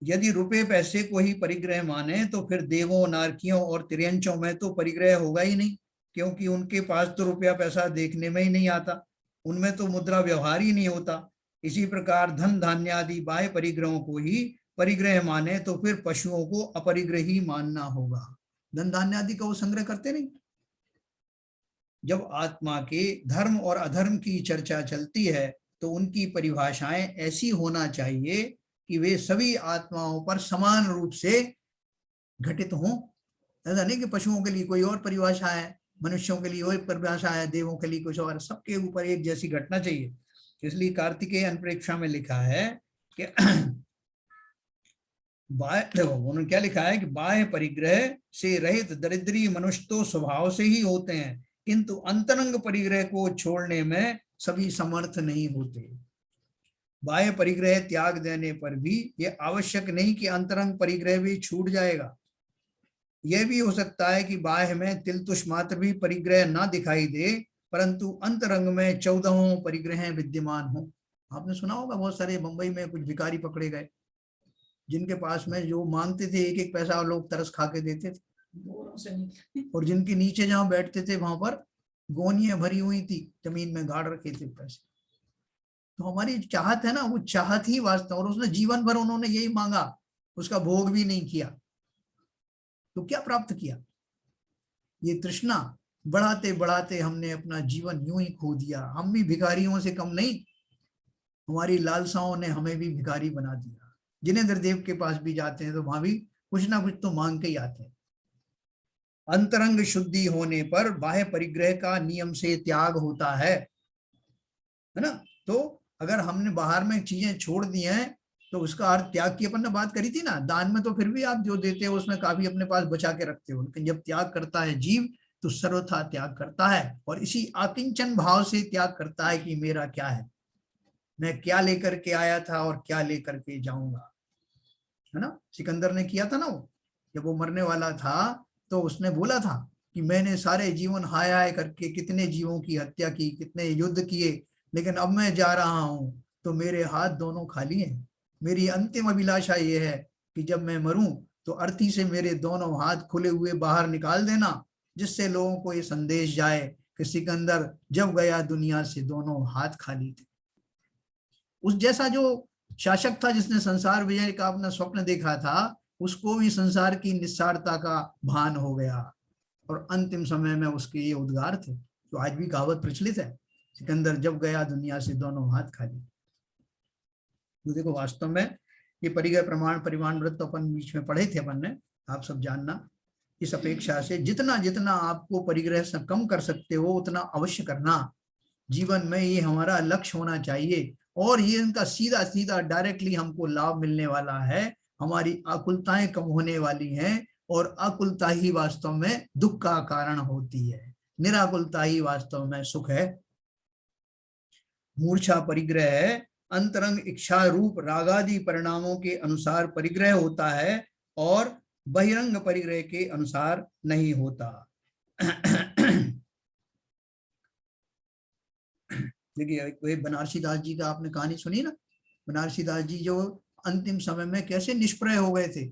Speaker 1: यदि रुपए पैसे को ही परिग्रह माने तो फिर देवों नारकियों और तिर्यंचों में तो परिग्रह होगा ही नहीं, क्योंकि उनके पास तो रुपया पैसा देखने में ही नहीं आता, उनमें तो मुद्रा व्यवहार ही नहीं होता। इसी प्रकार धन धान्य आदि बाह्य परिग्रहों को ही परिग्रह माने तो फिर पशुओं को अपरिग्रह ही मानना होगा। धन धान्य आदि का वो संग्रह करते नहीं। जब आत्मा के धर्म और अधर्म की चर्चा चलती है तो उनकी परिभाषाएं ऐसी होना चाहिए कि वे सभी आत्माओं पर समान रूप से घटित हों। ऐसा नहीं कि पशुओं के लिए कोई और परिभाषा है, मनुष्यों के लिए और परिभाषा है, देवों के लिए कुछ और, सबके ऊपर एक जैसी घटना चाहिए। इसलिए कार्तिकेय अनप्रेक्षा में लिखा है कि देखो उन्होंने क्या लिखा है कि बाह्य परिग्रह से रहित दरिद्री मनुष्य तो स्वभाव से ही होते हैं, किंतु अंतरंग परिग्रह को छोड़ने में सभी समर्थ नहीं होते। बाह्य परिग्रह त्याग देने पर भी यह आवश्यक नहीं कि अंतरंग परिग्रह भी छूट जाएगा। यह भी हो सकता है कि बाह्य में तिलतुष मात्र भी परिग्रह ना दिखाई दे, परंतु अंतरंग में 14 परिग्रह विद्यमान हो। आपने सुना होगा बहुत सारे मुंबई में कुछ भिखारी पकड़े गए, जिनके पास में जो मांगते थे एक एक पैसा लोग तरस खा के देते थे, और जिनके नीचे जहां बैठते थे वहां पर गोनियां भरी हुई थी, जमीन में गाड़ रखे थे पैसे। तो हमारी चाहत है ना, वो चाहत ही वास्तव, और उसने जीवन भर उन्होंने यही मांगा, उसका भोग भी नहीं किया, तो क्या प्राप्त किया। ये तृष्णा बढ़ाते बढ़ाते हमने अपना जीवन यूं ही खो दिया। हम भी भिखारियों से कम नहीं, हमारी लालसाओं ने हमें भी भिखारी बना दिया। जिनेंद्र देव के पास भी जाते हैं तो वहां भी कुछ ना कुछ तो मांग के ही आते हैं। अंतरंग शुद्धि होने पर बाह्य परिग्रह का नियम से त्याग होता है ना। तो अगर हमने बाहर में चीजें छोड़ दी हैं तो उसका अर्थ त्याग की अपन ने बात करी थी ना। दान में तो फिर भी आप जो देते हो उसमें काफी अपने पास बचा के रखते हो, लेकिन जब त्याग करता है जीव तो सर्वथा त्याग करता है, और इसी आकिंचन भाव से त्याग करता है कि मेरा क्या है, मैं क्या लेकर के आया था और क्या लेकर के जाऊंगा, है ना। सिकंदर ने किया था ना, वो जब वो मरने वाला था तो उसने बोला था कि मैंने सारे जीवन हाय हाय करके कितने जीवों की हत्या की, कितने युद्ध किए, लेकिन अब मैं जा रहा हूं तो मेरे हाथ दोनों खाली हैं। मेरी अंतिम अभिलाषा ये है कि जब मैं मरूं तो अर्थी से मेरे दोनों हाथ खुले हुए बाहर निकाल देना, जिससे लोगों को ये संदेश जाए कि सिकंदर जब गया दुनिया से दोनों हाथ खाली थे। उस जैसा जो शासक था जिसने संसार विजय का अपना स्वप्न देखा था, उसको भी संसार की निस्सारता का भान हो गया, और अंतिम समय में उसके ये उद्गार थे जो आज भी कहावत प्रचलित है, सिकंदर जब गया दुनिया से दोनों हाथ खाली। तो देखो वास्तव में ये परिग्रह प्रमाण परिमाण व्रत तो अपन बीच में पढ़े थे अपन ने, आप सब जानना। इस अपेक्षा से जितना जितना आपको परिग्रह से कम कर सकते हो उतना अवश्य करना। जीवन में ये हमारा लक्ष्य होना चाहिए, और ये इनका सीधा सीधा डायरेक्टली हमको लाभ मिलने वाला है। हमारी आकुलताएं कम होने वाली हैं, और आकुलता ही वास्तव में दुख का कारण होती है, निराकुलता ही वास्तव में सुख है। मूर्छा परिग्रह अंतरंग इच्छा रूप रागादि परिणामों के अनुसार परिग्रह होता है, और बहिरंग परिग्रह के अनुसार नहीं होता। देखिए बनारसी दास जी का आपने कहानी सुनी ना, बनारसी दास जी जो अंतिम समय में कैसे निष्प्रय हो गए थे।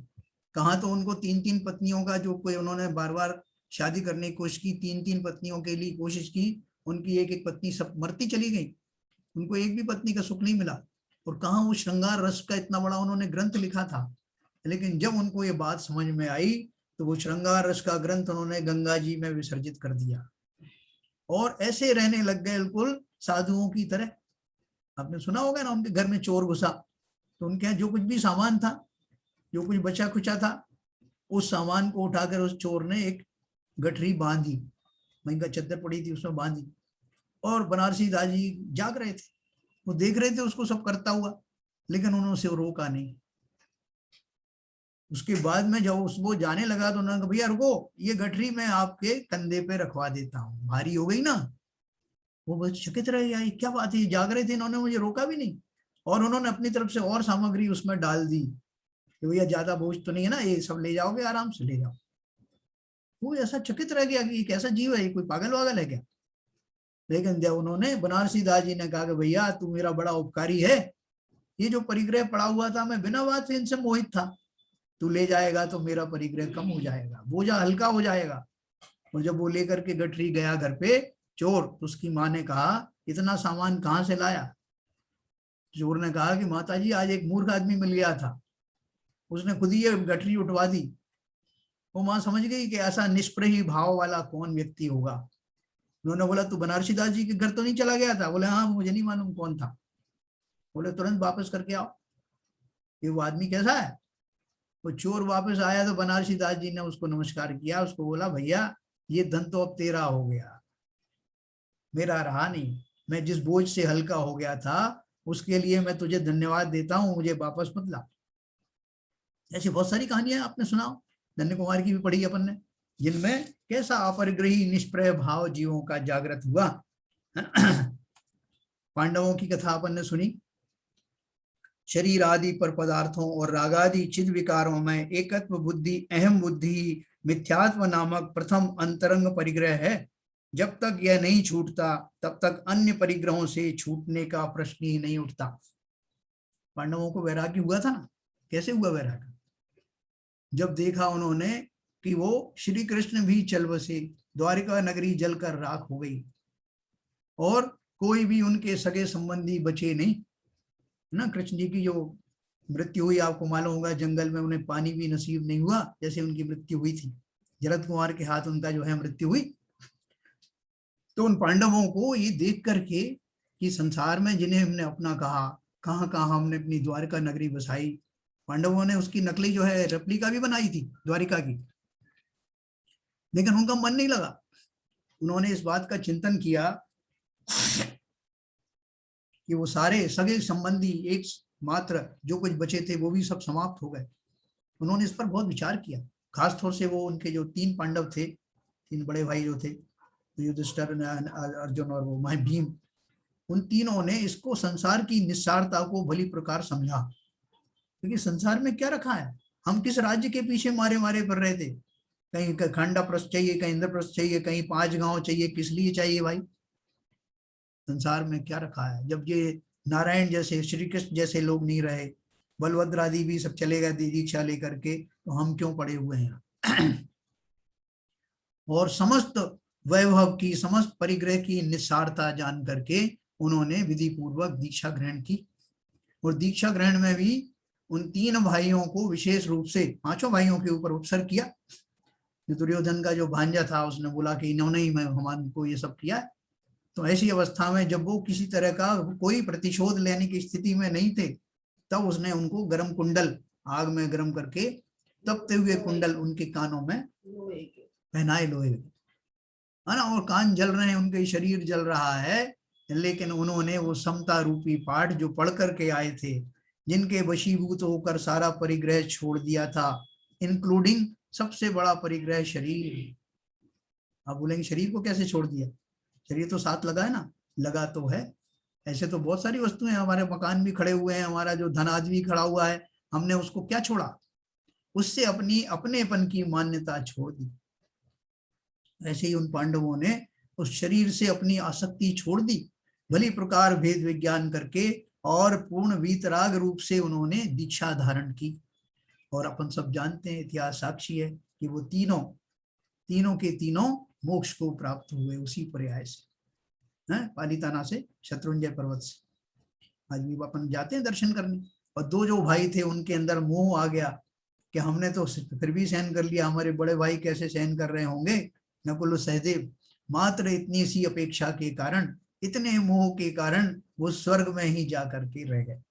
Speaker 1: कहाँ तो उनको 3-3 पत्नियों का जो कोई उन्होंने बार बार शादी करने की कोशिश की, 3-3 पत्नियों के लिए कोशिश की, उनकी एक एक पत्नी सब मरती चली गई, उनको एक भी पत्नी का सुख नहीं मिला। और कहाँ वो श्रृंगार रस का इतना बड़ा उन्होंने ग्रंथ लिखा था, लेकिन जब उनको ये बात समझ में आई तो वो श्रृंगार रस का ग्रंथ उन्होंने गंगा जी में विसर्जित कर दिया, और ऐसे रहने लग गए बिल्कुल साधुओं की तरह। आपने सुना होगा ना, उनके घर में चोर घुसा तो उनके यहाँ जो कुछ भी सामान था, जो कुछ बचा खुचा था, उस सामान को उठाकर उस चोर ने एक गठरी बांधी, वहीं का चद्दर पड़ी थी उसमें बांधी, और बनारसी दास जी जाग रहे थे, वो देख रहे थे उसको सब करता हुआ, लेकिन उन्होंने उसे रोका नहीं। उसके बाद में जब उसको जाने लगा तो उन्होंने कहा भैया रुको, ये गठरी मैं आपके कंधे पे रखवा देता हूँ, भारी हो गई ना। वो बस चकित रह गया, क्या बात है, जाग रहे थे, इन्होंने मुझे रोका भी नहीं, और उन्होंने अपनी तरफ से और सामग्री उसमें डाल दी कि भैया ज्यादा बोझ तो नहीं है ना, ये सब ले जाओगे, आराम से ले जाओ। वो ऐसा चकित रह गया कि ये कैसा जीव है, कोई पागल वागल है क्या। लेकिन जब उन्होंने बनारसी दास जी ने कहा कि भैया तू मेरा बड़ा उपकारी है, ये जो परिग्रह पड़ा हुआ था मैं बिना बात से इनसे मोहित था, तू ले जाएगा तो मेरा परिग्रह कम हो जाएगा, बोझा हल्का हो जाएगा। और जब वो लेकर के गठरी गया घर पे चोर, तो उसकी माँ ने कहा इतना सामान कहाँ से लाया। चोर ने कहा कि माता जी आज एक मूर्ख आदमी मिल गया था, उसने खुद ही ये गठरी उठवा दी। वो माँ समझ गई कि ऐसा निष्प्रही भाव वाला कौन व्यक्ति होगा। उन्होंने बोला तू बनारसी दास जी के घर तो नहीं चला गया था। बोले हाँ, मुझे नहीं मालूम कौन था। बोले तुरंत वापस करके आओ, ये वो आदमी कैसा है। वो चोर वापस आया तो बनारसी दास जी ने उसको नमस्कार किया, उसको बोला भैया ये धन तो अब तेरा हो गया, मेरा रहा नहीं, मैं जिस बोझ से हल्का हो गया था उसके लिए मैं तुझे धन्यवाद देता हूँ, मुझे वापस मत ला। ऐसी बहुत सारी कहानियां आपने सुनाओ, धन्य कुमार की भी पढ़ी अपन ने, जिनमें कैसा अपरिग्रही निष्प्रय भाव जीवों का जागृत हुआ। पांडवों की कथा अपन ने सुनी, शरीर आदि पर पदार्थों और रागादि चिद विकारों में एकत्व बुद्धि अहम बुद्धि मिथ्यात्व नामक प्रथम अंतरंग परिग्रह है। जब तक यह नहीं छूटता तब तक अन्य परिग्रहों से छूटने का प्रश्न ही नहीं उठता। पांडवों को वैराग्य हुआ था ना, कैसे हुआ वैराग्य, जब देखा उन्होंने कि वो श्री कृष्ण भी चल बसे, द्वारिका नगरी जलकर राख हो गई, और कोई भी उनके सगे संबंधी बचे नहीं ना। कृष्ण जी की जो मृत्यु हुई आपको मालूम होगा, जंगल में उन्हें पानी भी नसीब नहीं हुआ जैसे उनकी मृत्यु हुई थी, जरद कुमार के हाथ उनका जो है मृत्यु हुई। तो उन पांडवों को ये देख करके कि संसार में जिन्हें हमने अपना कहा, कहाँ कहाँ हमने अपनी द्वारिका नगरी बसाई, पांडवों ने उसकी नकली जो है रेप्लिका भी बनाई थी द्वारिका की, लेकिन उनका मन नहीं लगा। उन्होंने इस बात का चिंतन किया कि वो सारे सगे संबंधी एक मात्र जो कुछ बचे थे वो भी सब समाप्त हो गए। उन्होंने इस पर बहुत विचार किया, खास तौर से वो उनके जो 3 पांडव थे, 3 बड़े भाई जो थे, युधिष्ठिर, अर्जुन और वो भीम, उन तीनों ने इसको संसार की निस्सारता को भली प्रकार समझा। क्योंकि संसार में क्या रखा है, हम किस राज्य के पीछे मारे मारे पड़ रहे थे, कहीं खंडाप्रस्थ चाहिए, कहीं इंद्रप्रस्थ चाहिए, कहीं 5 गांव चाहिए, किस लिए चाहिए भाई, संसार में क्या रखा है। जब ये नारायण जैसे, श्री कृष्ण जैसे लोग नहीं रहे, बलभद्र आदि भी सब चले गए दीक्षा लेकर के, तो हम क्यों पड़े हुए हैं यहाँ। और समस्त वैभव की, समस्त परिग्रह की निस्सारता जान करके उन्होंने विधि पूर्वक दीक्षा ग्रहण की। और दीक्षा ग्रहण में भी उन 3 भाइयों को विशेष रूप से 5 भाइयों के ऊपर उपसर्ग किया। दुर्योधन का जो भांजा था उसने बोला कि इन्होंने ही मैं हमारे को ये सब किया है। तो ऐसी अवस्था में जब वो किसी तरह का कोई प्रतिशोध लेने की स्थिति में नहीं थे, तब उसने उनको गर्म कुंडल, आग में गर्म करके तपते हुए कुंडल उनके कानों में पहनाए, लोहे, है ना, और कान जल रहे हैं, उनके शरीर जल रहा है, लेकिन उन्होंने वो समता रूपी पाठ जो पढ़ करके आए थे, जिनके वशीभूत होकर सारा परिग्रह छोड़ दिया था, इंक्लूडिंग सबसे बड़ा परिग्रह शरीर। आप बोलेंगे शरीर को कैसे छोड़ दिया? शरीर तो साथ लगा है ना, लगा तो है। ऐसे तो बहुत सारी वस्तुएं, हमारे मकान भी खड़े हुए हैं, हमारा जो धन आज भी खड़ा हुआ है, हमने उसको क्या छोड़ा? उससे अपनी अपनेपन की मान्यता छोड़ दी। ऐसे ही उन पांडवों ने उस शरीर से अपनी आसक्ति छोड़ दी, भली प्रकार भेद विज्ञान करके, और पूर्ण वीतराग रूप से उन्होंने दीक्षा धारण की। और अपन सब जानते हैं, इतिहास साक्षी है कि वो तीनों के तीनों मोक्ष को प्राप्त हुए उसी पर्याय से, पालिताना से, शत्रुंजय पर्वत से। आज भी अपन जाते हैं दर्शन करने। और 2 जो भाई थे उनके अंदर मोह आ गया कि हमने तो फिर भी सहन कर लिया, हमारे बड़े भाई कैसे सहन कर रहे होंगे। नकुल सहदेव मात्र इतनी सी अपेक्षा के कारण, इतने मोह के कारण वो स्वर्ग में ही जा करके रह गए,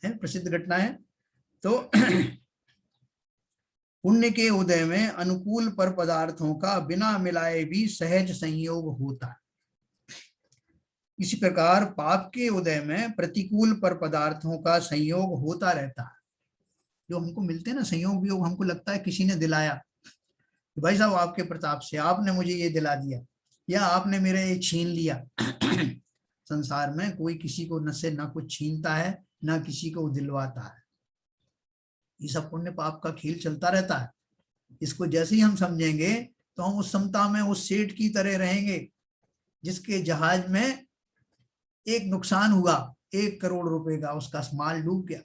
Speaker 1: है प्रसिद्ध घटना है। तो पुण्य के उदय में अनुकूल पर पदार्थों का बिना मिलाए भी सहज संयोग होता है। इसी प्रकार पाप के उदय में प्रतिकूल पर पदार्थों का संयोग होता रहता है। जो हमको मिलते हैं ना संयोग वियोग, हमको लगता है किसी ने दिलाया, भाई साहब आपके प्रताप से आपने मुझे ये दिला दिया, या आपने मेरे ये छीन लिया। संसार में कोई किसी को न से ना कुछ छीनता है, ना किसी को दिलवाता है। ये सब पुण्य पाप का खेल चलता रहता है। इसको जैसे ही हम समझेंगे तो हम उस समता में उस सेठ की तरह रहेंगे जिसके जहाज में एक नुकसान हुआ 1 करोड़ रुपए का, उसका माल डूब गया।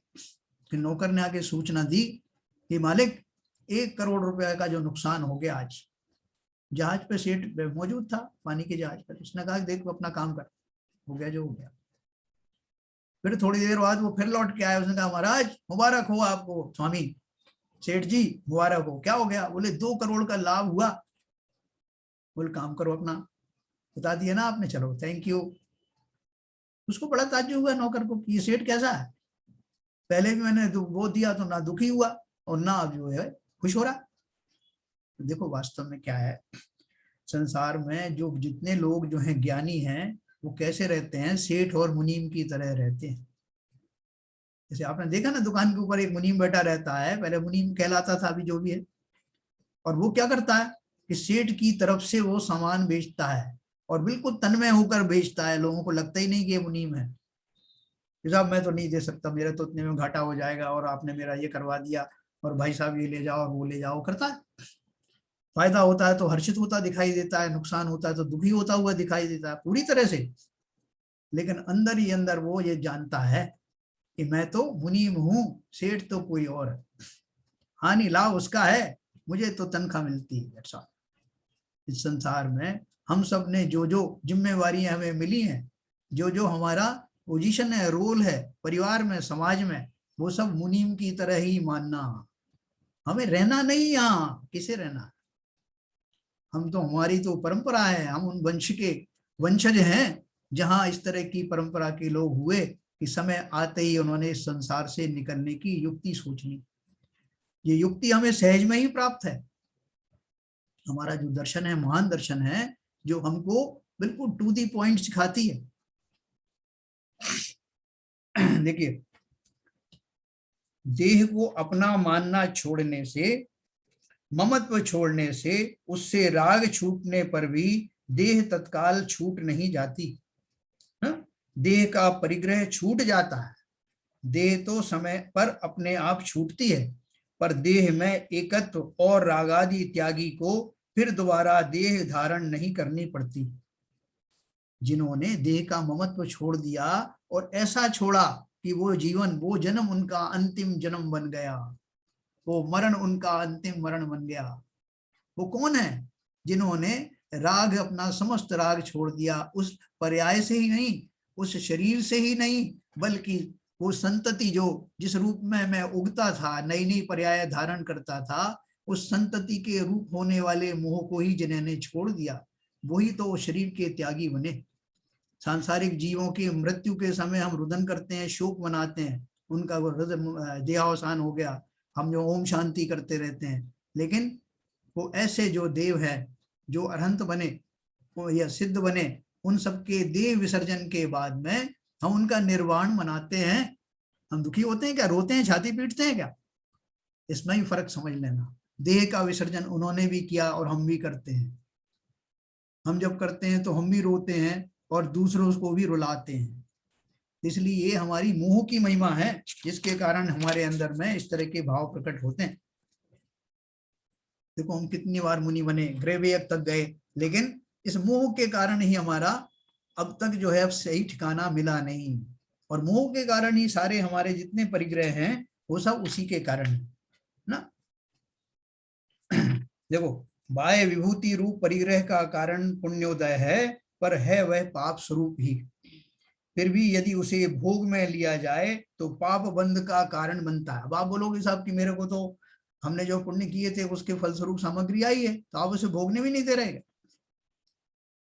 Speaker 1: फिर नौकर ने आके सूचना दी कि मालिक 1 करोड़ रुपए का जो नुकसान हो गया आज। जहाज पे सेठ मौजूद था, पानी के जहाज पर। उसने कहा देखो अपना काम कर, हो गया जो हो गया। फिर थोड़ी देर बाद वो फिर लौट के आया, उसने कहा महाराज मुबारक हो आपको, स्वामी सेठ जी मुबारक हो। क्या हो गया? बोले 2 करोड़ का लाभ हुआ। बोले काम करो अपना, बता दिया ना आपने, चलो थैंक यू। उसको बड़ा ताज्जुब हुआ नौकर को कि ये सेठ कैसा है, पहले भी मैंने वो दिया तो ना दुखी हुआ और ना अब जो है खुश हो रहा। देखो वास्तव में क्या है, संसार में जो जितने लोग जो हैं ज्ञानी हैं वो कैसे रहते हैं, सेठ और मुनीम की तरह रहते हैं। जैसे आपने देखा ना दुकान के ऊपर एक मुनीम बैठा रहता है, पहले मुनीम कहलाता था, अभी जो भी है। और वो क्या करता है कि सेठ की तरफ से वो सामान बेचता है और बिल्कुल तन्मय होकर बेचता है, लोगों को लगता ही नहीं कि ये मुनीम है। साहब मैं तो नहीं दे सकता, मेरा तो इतने में घाटा हो जाएगा, और आपने मेरा ये करवा दिया, और भाई साहब ये ले जाओ और वो ले जाओ, करता है। फायदा होता है तो हर्षित होता दिखाई देता है, नुकसान होता है तो दुखी होता हुआ दिखाई देता है पूरी तरह से। लेकिन अंदर ही अंदर वो ये जानता है कि मैं तो मुनीम हूं, सेठ तो कोई और है, हानि लाभ उसका है, मुझे तो तनख्वाह मिलती है। ऐसा इस संसार में हम सब ने जो जो जिम्मेवारियां हमें मिली हैं, जो जो हमारा पोजीशन है, रोल है परिवार में, समाज में, वो सब मुनीम की तरह ही मानना। हमें रहना नहीं, यहाँ किसे रहना, हम तो, हमारी तो परंपरा है, हम उन वंश के वंशज हैं जहां इस तरह की परंपरा के लोग हुए कि समय आते ही उन्होंने इस संसार से निकलने की युक्ति सोच ली। ये युक्ति हमें सहज में ही प्राप्त है। हमारा जो दर्शन है महान दर्शन है, जो हमको बिल्कुल टू दी पॉइंट सिखाती है। देखिए, देह को अपना मानना छोड़ने से, ममत्व छोड़ने से, उससे राग छूटने पर भी देह तत्काल छूट नहीं जाती। देह का परिग्रह छूट जाता है, देह तो समय पर अपने आप छूटती है, पर देह में एकत्व और रागादि त्यागी को फिर दोबारा देह धारण नहीं करनी पड़ती। जिन्होंने देह का ममत्व छोड़ दिया और ऐसा छोड़ा कि वो जीवन, वो जन्म उनका अंतिम जन्म बन गया, वो मरण उनका अंतिम मरण बन गया। वो कौन है? जिन्होंने राग, अपना समस्त राग छोड़ दिया, उस पर्याय से ही नहीं, उस शरीर से ही नहीं, बल्कि वो संतति जो जिस रूप में मैं उगता था, नई नई पर्याय धारण करता था, उस संतति के रूप होने वाले मोह को ही जिन्होंने छोड़ दिया, वही तो शरीर के त्यागी बने। सांसारिक जीवों की मृत्यु के समय हम रुदन करते हैं, शोक मनाते हैं, उनका वो देहावसान हो गया, हम जो ओम शांति करते रहते हैं। लेकिन वो ऐसे जो देव है, जो अरहंत बने या सिद्ध बने, उन सबके देह विसर्जन के बाद में हम उनका निर्वाण मनाते हैं। हम दुखी होते हैं क्या? रोते हैं, छाती पीटते हैं क्या? इसमें ही फर्क समझ लेना। देह का विसर्जन उन्होंने भी किया और हम भी करते हैं। हम जब करते हैं तो हम भी रोते हैं और दूसरों को भी रुलाते हैं। इसलिए ये हमारी मोह की महिमा है, जिसके कारण हमारे अंदर में इस तरह के भाव प्रकट होते हैं। देखो हम कितनी बार मुनि बने, ग्रेवेयक तक गए, लेकिन इस मोह के कारण ही हमारा अब तक जो है अब सही ठिकाना मिला नहीं। और मोह के कारण ही सारे हमारे जितने परिग्रह हैं वो सब उसी के कारण है ना। देखो, बाह्य विभूति रूप परिग्रह का कारण पुण्योदय है, पर है वह पाप स्वरूप ही। फिर भी यदि उसे भोग में लिया जाए तो पाप बंध का कारण बनता है। अब आप बोलोगे साहब कि मेरे को तो हमने जो पुण्य किए थे उसके फलस्वरूप सामग्री आई है, तो आप उसे भोगने भी नहीं दे रहे।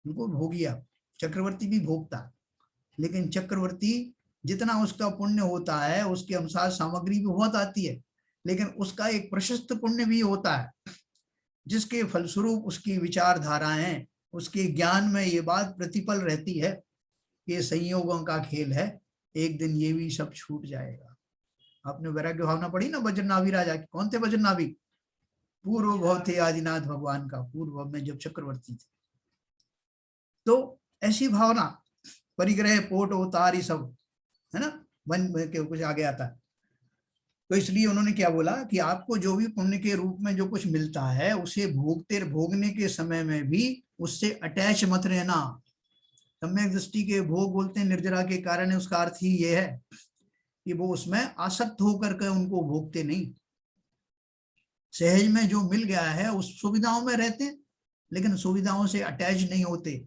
Speaker 1: उनको भोगिया, चक्रवर्ती भी भोगता, लेकिन चक्रवर्ती जितना उसका पुण्य होता है उसके अनुसार सामग्री भी बहुत आती है, लेकिन उसका एक प्रशस्त पुण्य भी होता है, जिसके फलस्वरूप उसकी विचारधाराएं, उसके ज्ञान में ये बात प्रतिपल रहती है, ये संयोगों का खेल है, एक दिन ये भी सब छूट जाएगा। आपने वैराग्य भावना पढ़ी ना वज्रनाभि राजा की? कौन थे वज्रनाभि? पूर्व भव थे आदिनाथ भगवान का, पूर्व में जब चक्रवर्ती थे। तो ऐसी भावना, परिग्रह, पोट, अवतार, ये सब है ना, वन के कुछ आगे आता है। तो इसलिए उन्होंने क्या बोला कि आपको जो भी पुण्य के रूप में जो कुछ मिलता है उसे भोगने के समय में भी उससे अटैच मत रहना। सम्यक दृष्टि के भोग बोलते हैं निर्जरा के कारण, उसका अर्थ ही ये है कि वो उसमें आसक्त होकर के उनको भोगते नहीं। सहज में जो मिल गया है उस सुविधाओं में रहते हैं, लेकिन सुविधाओं से अटैच नहीं होते,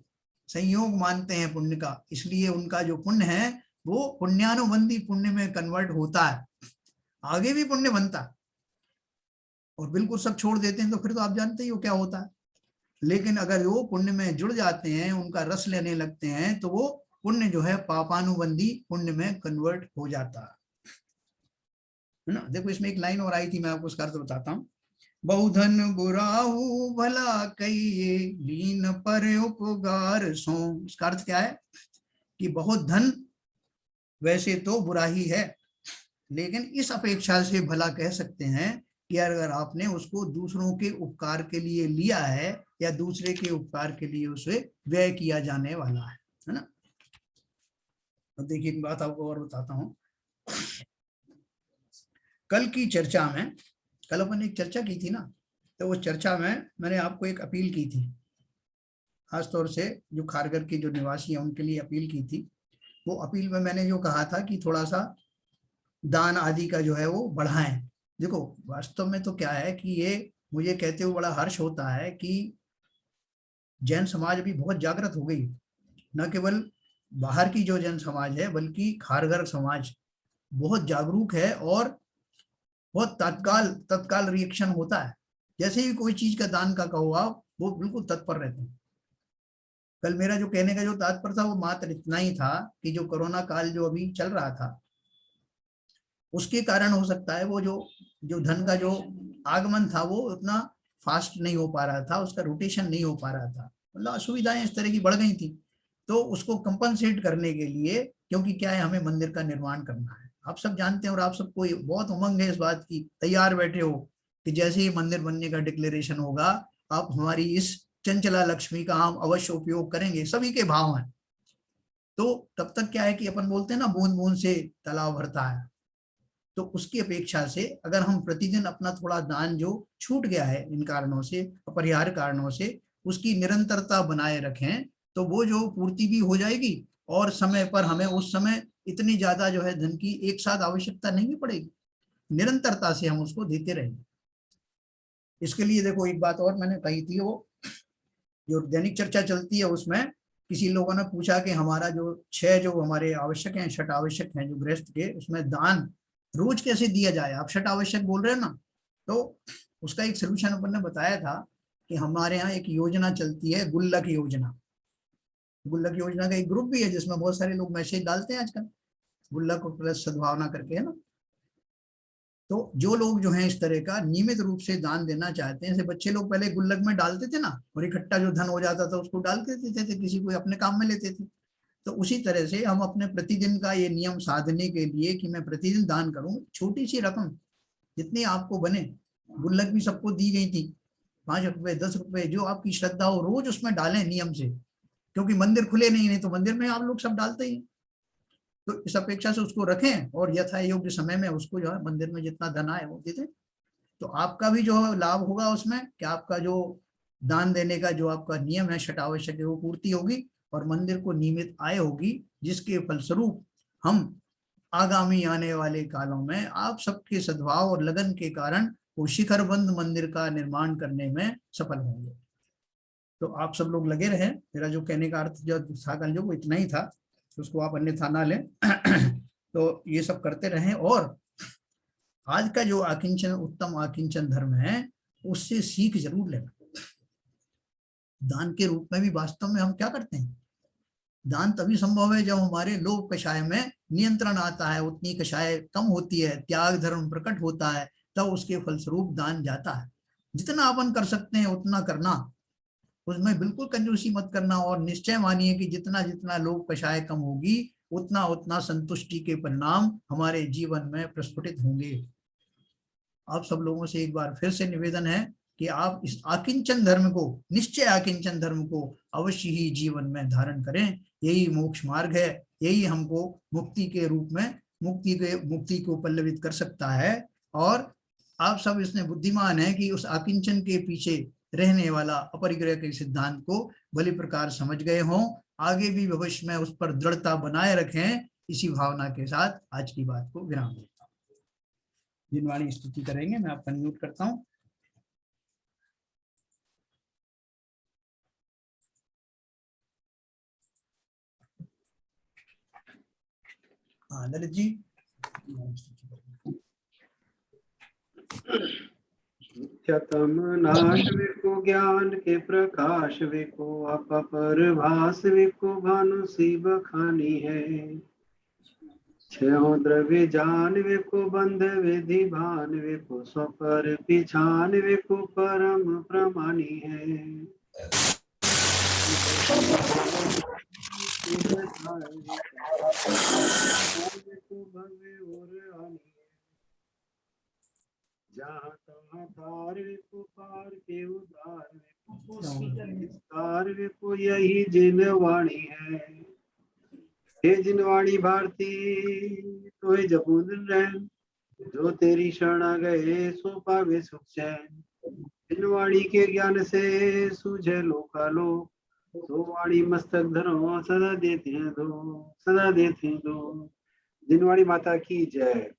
Speaker 1: संयोग मानते हैं पुण्य का। इसलिए उनका जो पुण्य है वो पुण्यानुबंधी पुण्य में कन्वर्ट होता है, आगे भी पुण्य बनता है। और बिल्कुल सब छोड़ देते हैं तो फिर तो आप जानते ही हो क्या होता है। लेकिन अगर वो पुण्य में जुड़ जाते हैं, उनका रस लेने लगते हैं, तो वो पुण्य जो है पापानुबंधी पुण्य में कन्वर्ट हो जाता है ना। देखो इसमें एक लाइन और आई थी, मैं आपको उसका अर्थ बताता हूँ। बहुधन बुराहु भला कहिए, लीन पर उपगार सो। इसका अर्थ क्या है कि बहुत धन वैसे तो बुरा ही है, लेकिन इस अपेक्षा से भला कह सकते हैं कि अगर आपने उसको दूसरों के उपकार के लिए लिया है या दूसरे के उपकार के लिए उसे व्यय किया जाने वाला है ना। अब देखिए एक बात आपको और बताता हूं। कल की चर्चा में, कल अपन एक चर्चा की थी ना, तो वो चर्चा में मैंने आपको एक अपील की थी, खासतौर से जो खारगर के जो निवासी हैं उनके लिए अपील की थी। वो अपील में मैंने जो कहा था कि थोड़ा सा दान आदि का जो है वो बढ़ाएं। देखो वास्तव में तो क्या है कि ये मुझे कहते हुए बड़ा हर्ष होता है कि जैन समाज भी बहुत जागृत हो गई, न केवल बाहर की जो जैन समाज है बल्कि खारगर समाज बहुत जागरूक है और बहुत तत्काल रिएक्शन होता है। जैसे ही कोई चीज का दान का कहो आप, वो बिल्कुल तत्पर रहते हैं। कल मेरा जो कहने का जो तात्पर्य था वो मात्र इतना ही था कि जो कोरोना काल जो अभी चल रहा था उसके कारण हो सकता है वो जो धन का जो आगमन था वो उतना फास्ट नहीं हो पा रहा था, उसका रोटेशन नहीं हो पा रहा था, मतलब असुविधाएं इस तरह की बढ़ गई थी। तो उसको कंपनसेट करने के लिए, क्योंकि क्या है हमें मंदिर का निर्माण करना है, आप सब जानते हैं और आप सबको बहुत उमंग है इस बात की, तैयार बैठे हो कि जैसे ही मंदिर बनने का डिक्लेरेशन होगा आप हमारी इस चंचला लक्ष्मी का हम अवश्य उपयोग करेंगे, सभी के भाव हैं। तो तब तक क्या है कि अपन बोलते हैं ना बूंद बूंद से तालाब भरता है, तो उसकी अपेक्षा से अगर हम प्रतिदिन अपना थोड़ा दान जो छूट गया है इन कारणों से, अपरिहार्य कारणों से, उसकी निरंतरता बनाए रखें तो वो जो पूर्ति भी हो जाएगी और समय पर हमें उस समय इतनी ज्यादा जो है धन की एक साथ आवश्यकता नहीं पड़ेगी, निरंतरता से हम उसको देते रहेंगे। इसके लिए देखो एक बात और मैंने कही थी, वो जो दैनिक चर्चा चलती है उसमें किसी लोगों ने पूछा कि हमारा जो 6 जो हमारे आवश्यक हैं, छठ आवश्यक हैं जो गृहस्थ के, उसमें दान रोज कैसे दिया जाए, आप छठ आवश्यक बोल रहे हो ना। तो उसका एक सोल्यूशन अपन ने बताया था कि हमारे यहाँ एक योजना चलती है, गुल्लक योजना। गुल्लक योजना का एक ग्रुप भी है जिसमें बहुत सारे लोग मैसेज डालते हैं आजकल, गुल्लक प्लस सद्भावना करके, है ना। तो जो लोग जो हैं इस तरह का नियमित रूप से दान देना चाहते हैं, जैसे बच्चे लोग पहले गुल्लक में डालते थे ना, और इकट्ठा जो धन हो जाता था उसको डाल के देते थे, किसी को अपने काम में लेते थे। तो उसी तरह से हम अपने प्रतिदिन का ये नियम साधने के लिए कि मैं प्रतिदिन दान करूं, छोटी सी रकम जितनी आपको बने, गुल्लक भी सबको दी गई थी, 5 रुपए 10 रुपए, जो आपकी श्रद्धा हो, रोज उसमें डालें नियम से, क्योंकि मंदिर खुले नहीं तो मंदिर में आप लोग सब डालते ही। तो इस अपेक्षा से उसको रखें और यथा योग्य समय में उसको जो है मंदिर में जितना धन आए वो दे दें। तो आपका भी जो लाभ होगा उसमें, कि आपका जो दान देने का जो आपका नियम है छठ आवश्यक है वो पूर्ति होगी, और मंदिर को नियमित आय होगी, जिसके फलस्वरूप हम आगामी आने वाले कालों में आप सबके सद्भाव और लगन के कारण वो शिखरबंद मंदिर का निर्माण करने में सफल होंगे। तो आप सब लोग लगे रहे, मेरा जो कहने का अर्थ जो था कल जो वो इतना ही था, तो उसको आप अन्यथा ना लें। तो ये सब करते रहें, और आज का जो आकिंचन उत्तम आकिंचन धर्म है उससे सीख जरूर लेना। दान के रूप में भी वास्तव में हम क्या करते हैं, दान तभी संभव है जब हमारे लोभ कषाय में नियंत्रण आता है, उतनी कषाय कम होती है, त्याग धर्म प्रकट होता है, तब उसके फलस्वरूप दान जाता है। जितना अपन कर सकते हैं उतना करना, उसमें बिल्कुल कंजूसी मत करना, और निश्चय मानिए कि जितना जितना लोभ कषाय कम होगी उतना उतना संतुष्टि के परिणाम हमारे जीवन में प्रस्फुटित होंगे। आप सब लोगों से एक बार फिर से निवेदन है कि आप इस आकिंचन धर्म को, निश्चय आकिंचन धर्म को अवश्य ही जीवन में धारण करें। यही मोक्ष मार्ग है, यही हमको मुक्ति के रूप में मुक्ति को पल्लवित कर सकता है। और आप सब इसमें बुद्धिमान है कि उस आकिंचन के पीछे रहने वाला अपरिग्रह के सिद्धांत को भली प्रकार समझ गए हों, आगे भी भविष्य में उस पर दृढ़ता बनाए रखें। इसी भावना के साथ आज की बात को विराम देता हूँ। जिनवाणी स्तुति करेंगे, मैं आपका म्यूट करता हूँ। हाँ ललित जी।
Speaker 2: नित्यतम नाश विको ज्ञान के प्रकाश विको अपर भास विको भानु सी बखानी है। छो द्रव्य जान विको बंध विधि भान विको स्वपर पिछान विको परम प्रमाणी है। जहाँ तहाँ तार विको पार के उदार विस्तार विको यही जिनवाणी है। हे जिनवाणी भारती तो हे जपून रैन, जो तेरी शरण आ गए सो पावे सुख चैन। जिनवाणी के ज्ञान से सूझे लोकालोक, तो वाणी मस्तक धरो सदा देते हैं दो, सदा देते हैं दो। जिनवाणी माता की जय।